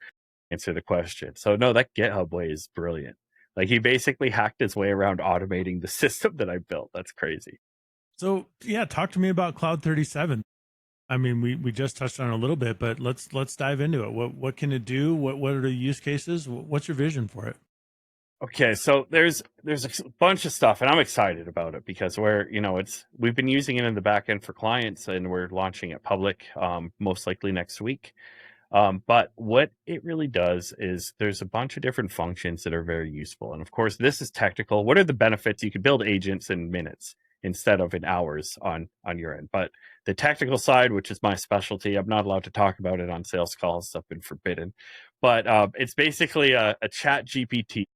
answer the question. So no, that GitHub way is brilliant. Like, he basically hacked his way around automating the system that I built. That's crazy. So yeah, talk to me about Cloud 37. I mean, we just touched on it a little bit, but let's dive into it. What can it do? What are the use cases? What's your vision for it? Okay, so there's a bunch of stuff, and I'm excited about it because we've been using it in the back end for clients, and we're launching it public, most likely next week. But what it really does is there's a bunch of different functions that are very useful, and of course, this is technical. What are the benefits? You could build agents in minutes instead of in hours on your end. But the technical side, which is my specialty, I'm not allowed to talk about it on sales calls. I've been forbidden. But it's basically a chat GPT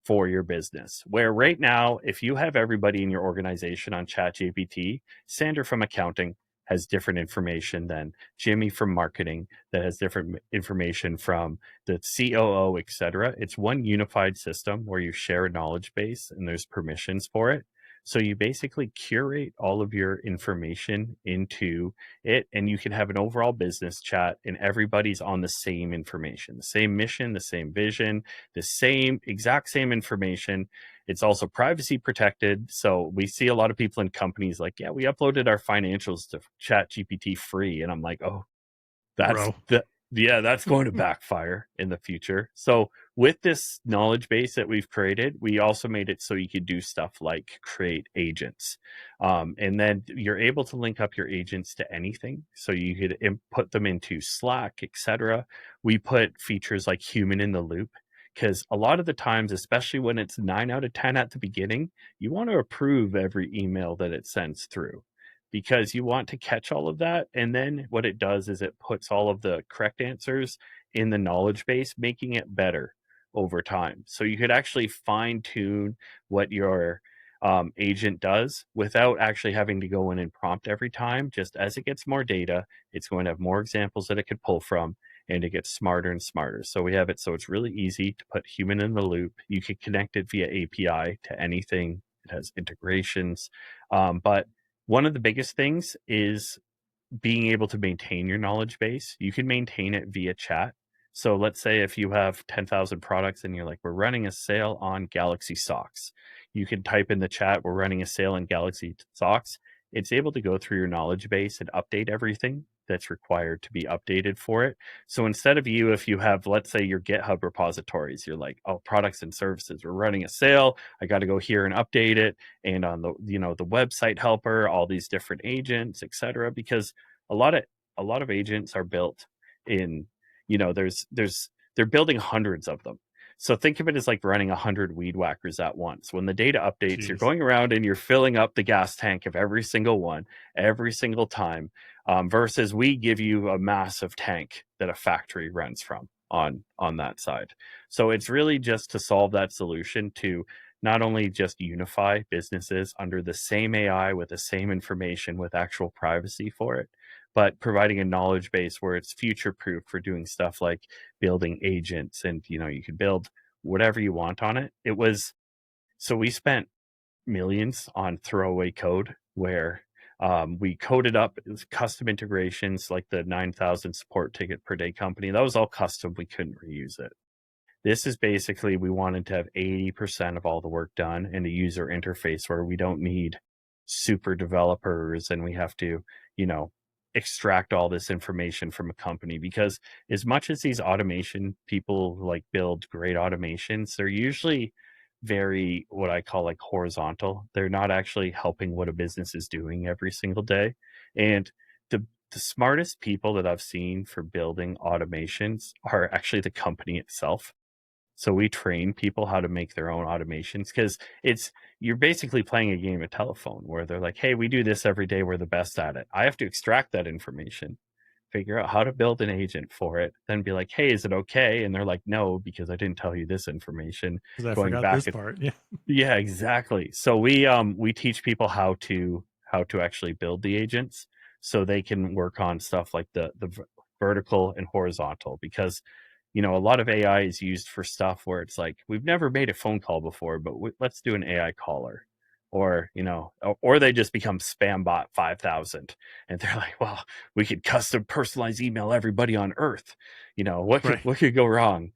for your business. Where right now, if you have everybody in your organization on ChatGPT, Sandra from accounting has different information than Jimmy from marketing, that has different information from the COO, etc. It's one unified system where you share a knowledge base and there's permissions for it. So you basically curate all of your information into it, and you can have an overall business chat, and everybody's on the same information, the same mission, the same vision, the same exact same information. It's also privacy protected. So we see a lot of people in companies like, yeah, we uploaded our financials to Chat GPT free. And I'm like, oh, that's Bro. the yeah, that's going to backfire in the future. So with this knowledge base that we've created, we also made it so you could do stuff like create agents, and then you're able to link up your agents to anything. So you could input them into Slack, etc. We put features like human in the loop, because a lot of the times, especially when it's 9 out of 10 at the beginning, you want to approve every email that it sends through, because you want to catch all of that. And then what it does is it puts all of the correct answers in the knowledge base, making it better over time. So you could actually fine tune what your agent does without actually having to go in and prompt every time. Just as it gets more data, it's going to have more examples that it could pull from, and it gets smarter and smarter. So we have it so it's really easy to put human in the loop. You can connect it via API to anything. It has integrations. But one of the biggest things is being able to maintain your knowledge base. You can maintain it via chat. So let's say if you have 10,000 products and you're like, we're running a sale on Galaxy socks, you can type in the chat, we're running a sale on Galaxy socks. It's able to go through your knowledge base and update everything that's required to be updated for it. So instead of you, if you have, let's say, your GitHub repositories, you're like, oh, products and services, we're running a sale, I got to go here and update it, and on the website helper, all these different agents, etc. Because a lot of agents are built in, there's they're building hundreds of them. So think of it as like running 100 weed whackers at once. When the data updates, you're Jeez. going around and you're filling up the gas tank of every single one every single time, versus we give you a massive tank that a factory runs from on that side. So it's really just to solve that solution, to not only just unify businesses under the same AI with the same information with actual privacy for it, but providing a knowledge base where it's future proof for doing stuff like building agents, and you could build whatever you want on it. So we spent millions on throwaway code where we coded up custom integrations like the 9,000 support ticket per day company. That was all custom. We couldn't reuse it. This is basically, we wanted to have 80% of all the work done in a user interface where we don't need super developers and we have to, extract all this information from a company. Because as much as these automation people like build great automations, they're usually very, what I call, like, horizontal. They're not actually helping what a business is doing every single day. And the smartest people that I've seen for building automations are actually the company itself. So we train people how to make their own automations, because you're basically playing a game of telephone where they're like, hey, we do this every day, we're the best at it. I have to extract that information, figure out how to build an agent for it, then be like, hey, is it okay? And they're like, no, because I didn't tell you this information. Because I Going forgot this back, part. Yeah. yeah, exactly. So we teach people how to actually build the agents so they can work on stuff like the vertical and horizontal. Because a lot of AI is used for stuff where it's like, we've never made a phone call before, but let's do an AI caller. Or or they just become spam bot 5,000, and they're like, well, we could custom personalize email everybody on earth. What could Right. what could go wrong?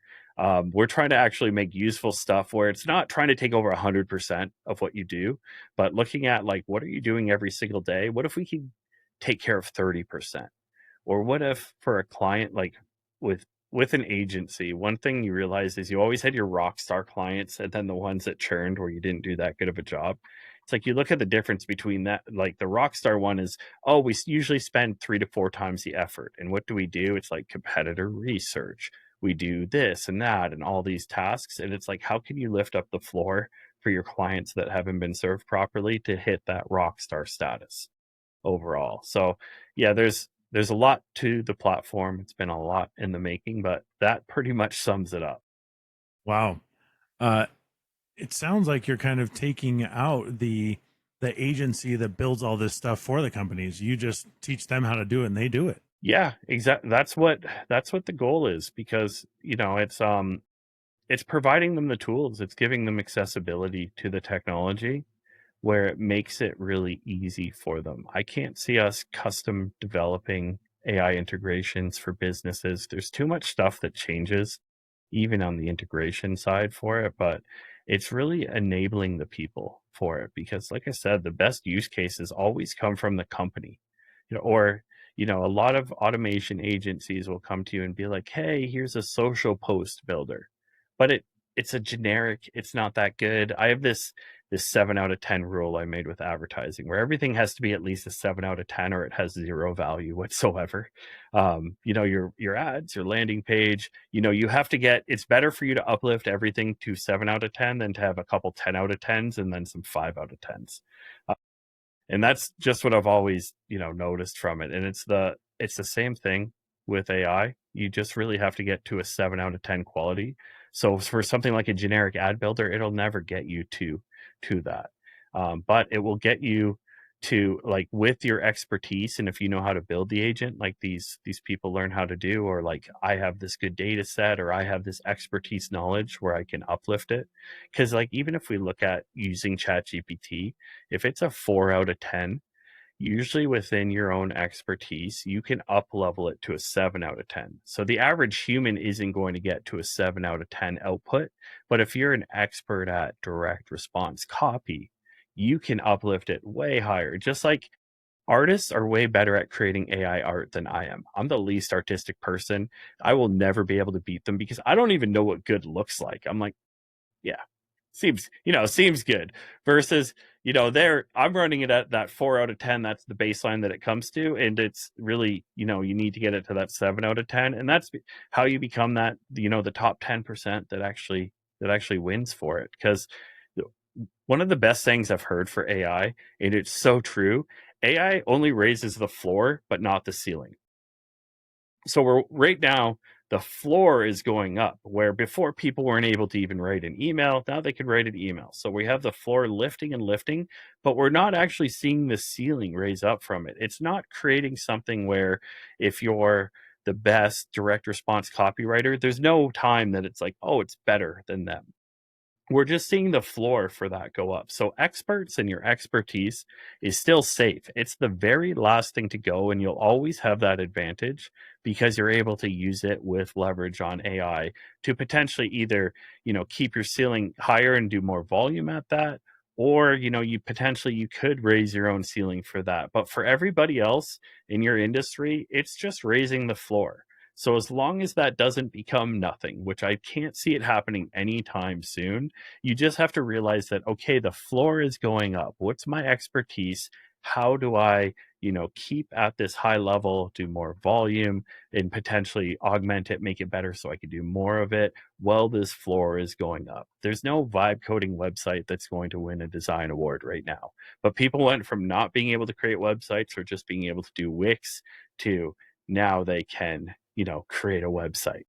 We're trying to actually make useful stuff where it's not trying to take over 100% of what you do, but looking at, like, what are you doing every single day? What if we can take care of 30%? Or what if, for a client, like, with an agency, one thing you realize is you always had your rock star clients and then the ones that churned where you didn't do that good of a job. It's like, you look at the difference between that. Like, the rock star one is, oh, we usually spend 3 to 4 times the effort. And what do? It's like competitor research. We do this and that and all these tasks. And it's like, how can you lift up the floor for your clients that haven't been served properly to hit that rock star status overall? So yeah, there's a lot to the platform. It's been a lot in the making, but that pretty much sums it up. Wow. Uh, it sounds like you're kind of taking out the agency that builds all this stuff for the companies. You just teach them how to do it and they do it. Yeah, exactly. That's what the goal is, because it's providing them the tools. It's giving them accessibility to the technology where it makes it really easy for them. I can't see us custom developing AI integrations for businesses. There's too much stuff that changes, even on the integration side for it, but it's really enabling the people for it. Because, like I said, the best use cases always come from the company. Or a lot of automation agencies will come to you and be like, hey, here's a social post builder, but it's a generic, it's not that good. I have this 7 out of 10 rule I made with advertising, where everything has to be at least a 7 out of 10 or it has zero value whatsoever. Your ads, your landing page, you have to get, it's better for you to uplift everything to 7 out of 10 than to have a couple 10 out of 10s and then some 5 out of 10s. And that's just what I've always, noticed from it. And it's the same thing with AI. You just really have to get to a 7 out of 10 quality. So for something like a generic ad builder, it'll never get you to that. But it will get you to, like, with your expertise, and if you know how to build the agent, like these people learn how to do, or like, I have this good data set, or I have this expertise knowledge where I can uplift it. Because, like, even if we look at using ChatGPT, if it's a 4 out of 10, usually within your own expertise, you can up level it to a 7 out of 10. So the average human isn't going to get to a 7 out of 10 output. But if you're an expert at direct response copy, you can uplift it way higher. Just like artists are way better at creating AI art than I am. I'm the least artistic person. I will never be able to beat them because I don't even know what good looks like. I'm like, yeah, seems good. Versus, there, I'm running it at that 4 out of 10. That's the baseline that it comes to. And it's really, you need to get it to that 7 out of 10. And that's how you become that, the top 10% that actually wins for it. Because one of the best things I've heard for AI, and it's so true, AI only raises the floor, but not the ceiling. So we're right now, the floor is going up, where before people weren't able to even write an email, now they could write an email. So we have the floor lifting and lifting, but we're not actually seeing the ceiling raise up from it. It's not creating something where if you're the best direct response copywriter, there's no time that it's like, oh, it's better than them. We're just seeing the floor for that go up. So experts and your expertise is still safe. It's the very last thing to go, and you'll always have that advantage because you're able to use it with leverage on AI to potentially either, keep your ceiling higher and do more volume at that, or, you could raise your own ceiling for that. But for everybody else in your industry, it's just raising the floor. So as long as that doesn't become nothing, which I can't see it happening anytime soon, you just have to realize that, okay, the floor is going up. What's my expertise? How do I, keep at this high level, do more volume, and potentially augment it, make it better so I can do more of it while this floor is going up? There's no vibe coding website that's going to win a design award right now. But people went from not being able to create websites or just being able to do Wix to now they can, create a website.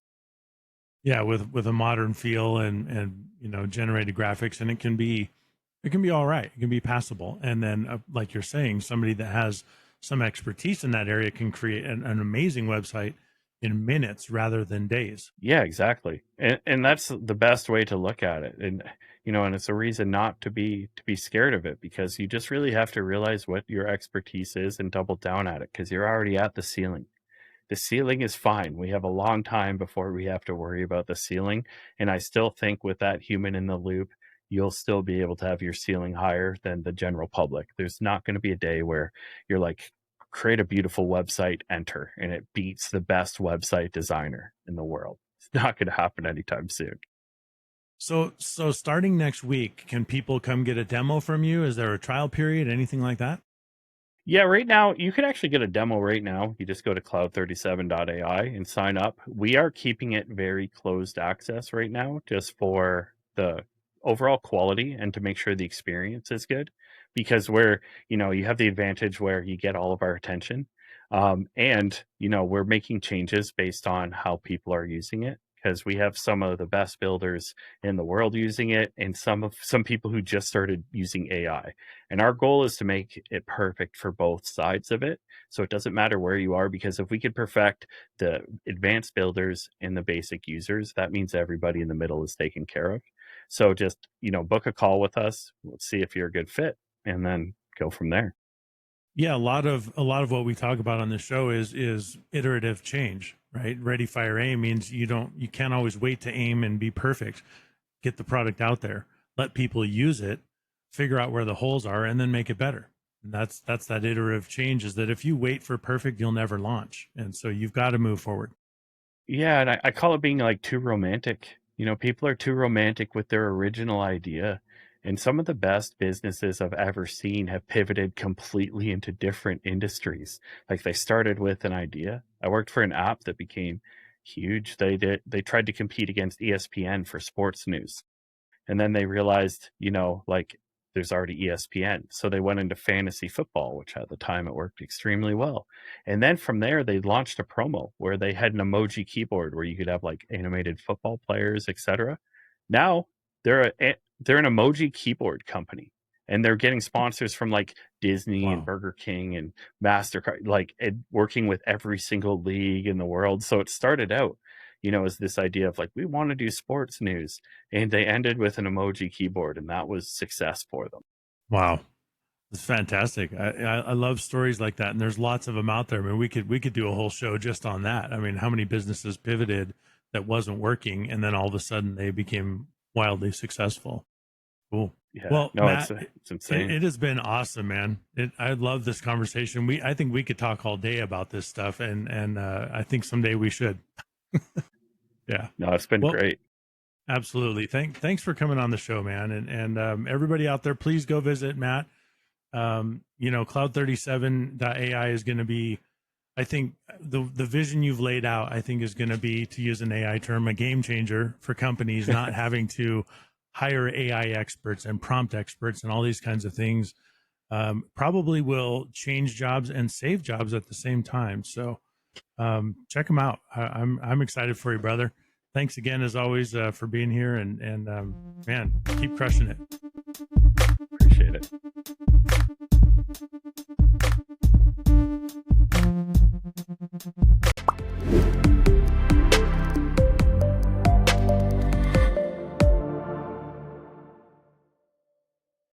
Yeah, with a modern feel and generated graphics, and it can be all right. It can be passable. And then, like you're saying, somebody that has some expertise in that area can create an amazing website in minutes rather than days. Yeah, exactly. And that's the best way to look at it. And it's a reason not to be scared of it, because you just really have to realize what your expertise is and double down at it, because you're already at the ceiling. The ceiling is fine. We have a long time before we have to worry about the ceiling. And I still think with that human in the loop, you'll still be able to have your ceiling higher than the general public. There's not going to be a day where you're like, create a beautiful website, enter, and it beats the best website designer in the world. It's not going to happen anytime soon. So starting next week, can people come get a demo from you? Is there a trial period, anything like that? Yeah, right now you can actually get a demo right now. You just go to cloud37.ai and sign up. We are keeping it very closed access right now just for the overall quality and to make sure the experience is good, because you have the advantage where you get all of our attention. And we're making changes based on how people are using it, because we have some of the best builders in the world using it and some people who just started using AI. And our goal is to make it perfect for both sides of it. So it doesn't matter where you are, because if we could perfect the advanced builders and the basic users, that means everybody in the middle is taken care of. So just, book a call with us. Let's see if you're a good fit and then go from there. Yeah, a lot of what we talk about on the show is iterative change, right? Ready, fire, aim means you can't always wait to aim and be perfect. Get the product out there, let people use it, figure out where the holes are, and then make it better. And that's that iterative change, is that if you wait for perfect, you'll never launch. And so you've got to move forward. Yeah, and I call it being like too romantic. People are too romantic with their original idea. And some of the best businesses I've ever seen have pivoted completely into different industries. Like they started with an idea. I worked for an app that became huge. They tried to compete against ESPN for sports news. And then they realized, like there's already ESPN. So they went into fantasy football, which at the time it worked extremely well. And then from there, they launched a promo where they had an emoji keyboard where you could have like animated football players, etc. Now they're an emoji keyboard company, and they're getting sponsors from like Disney and Wow. Burger King and MasterCard, like working with every single league in the world. So it started out, as this idea of like, we want to do sports news, and they ended with an emoji keyboard, and that was success for them. Wow. It's fantastic. I love stories like that, and there's lots of them out there. I mean, we could do a whole show just on that. I mean, how many businesses pivoted that wasn't working, and then all of a sudden they became wildly successful. Cool. Yeah, Well, no, Matt, it's it, insane. it has been awesome, man. I love this conversation. I think we could talk all day about this stuff, and I think someday we should. Yeah. No, it's been Well, great. absolutely. Thanks for coming on the show, man. And everybody out there, please go visit Matt. Cloud37.ai is going to be, I think the vision you've laid out, I think is going to be, to use an AI term, a game changer for companies not having to hire AI experts and prompt experts and all these kinds of things. Probably will change jobs and save jobs at the same time. So check them out. I'm excited for you, brother. Thanks again, as always, for being here, and man, keep crushing it. Appreciate it.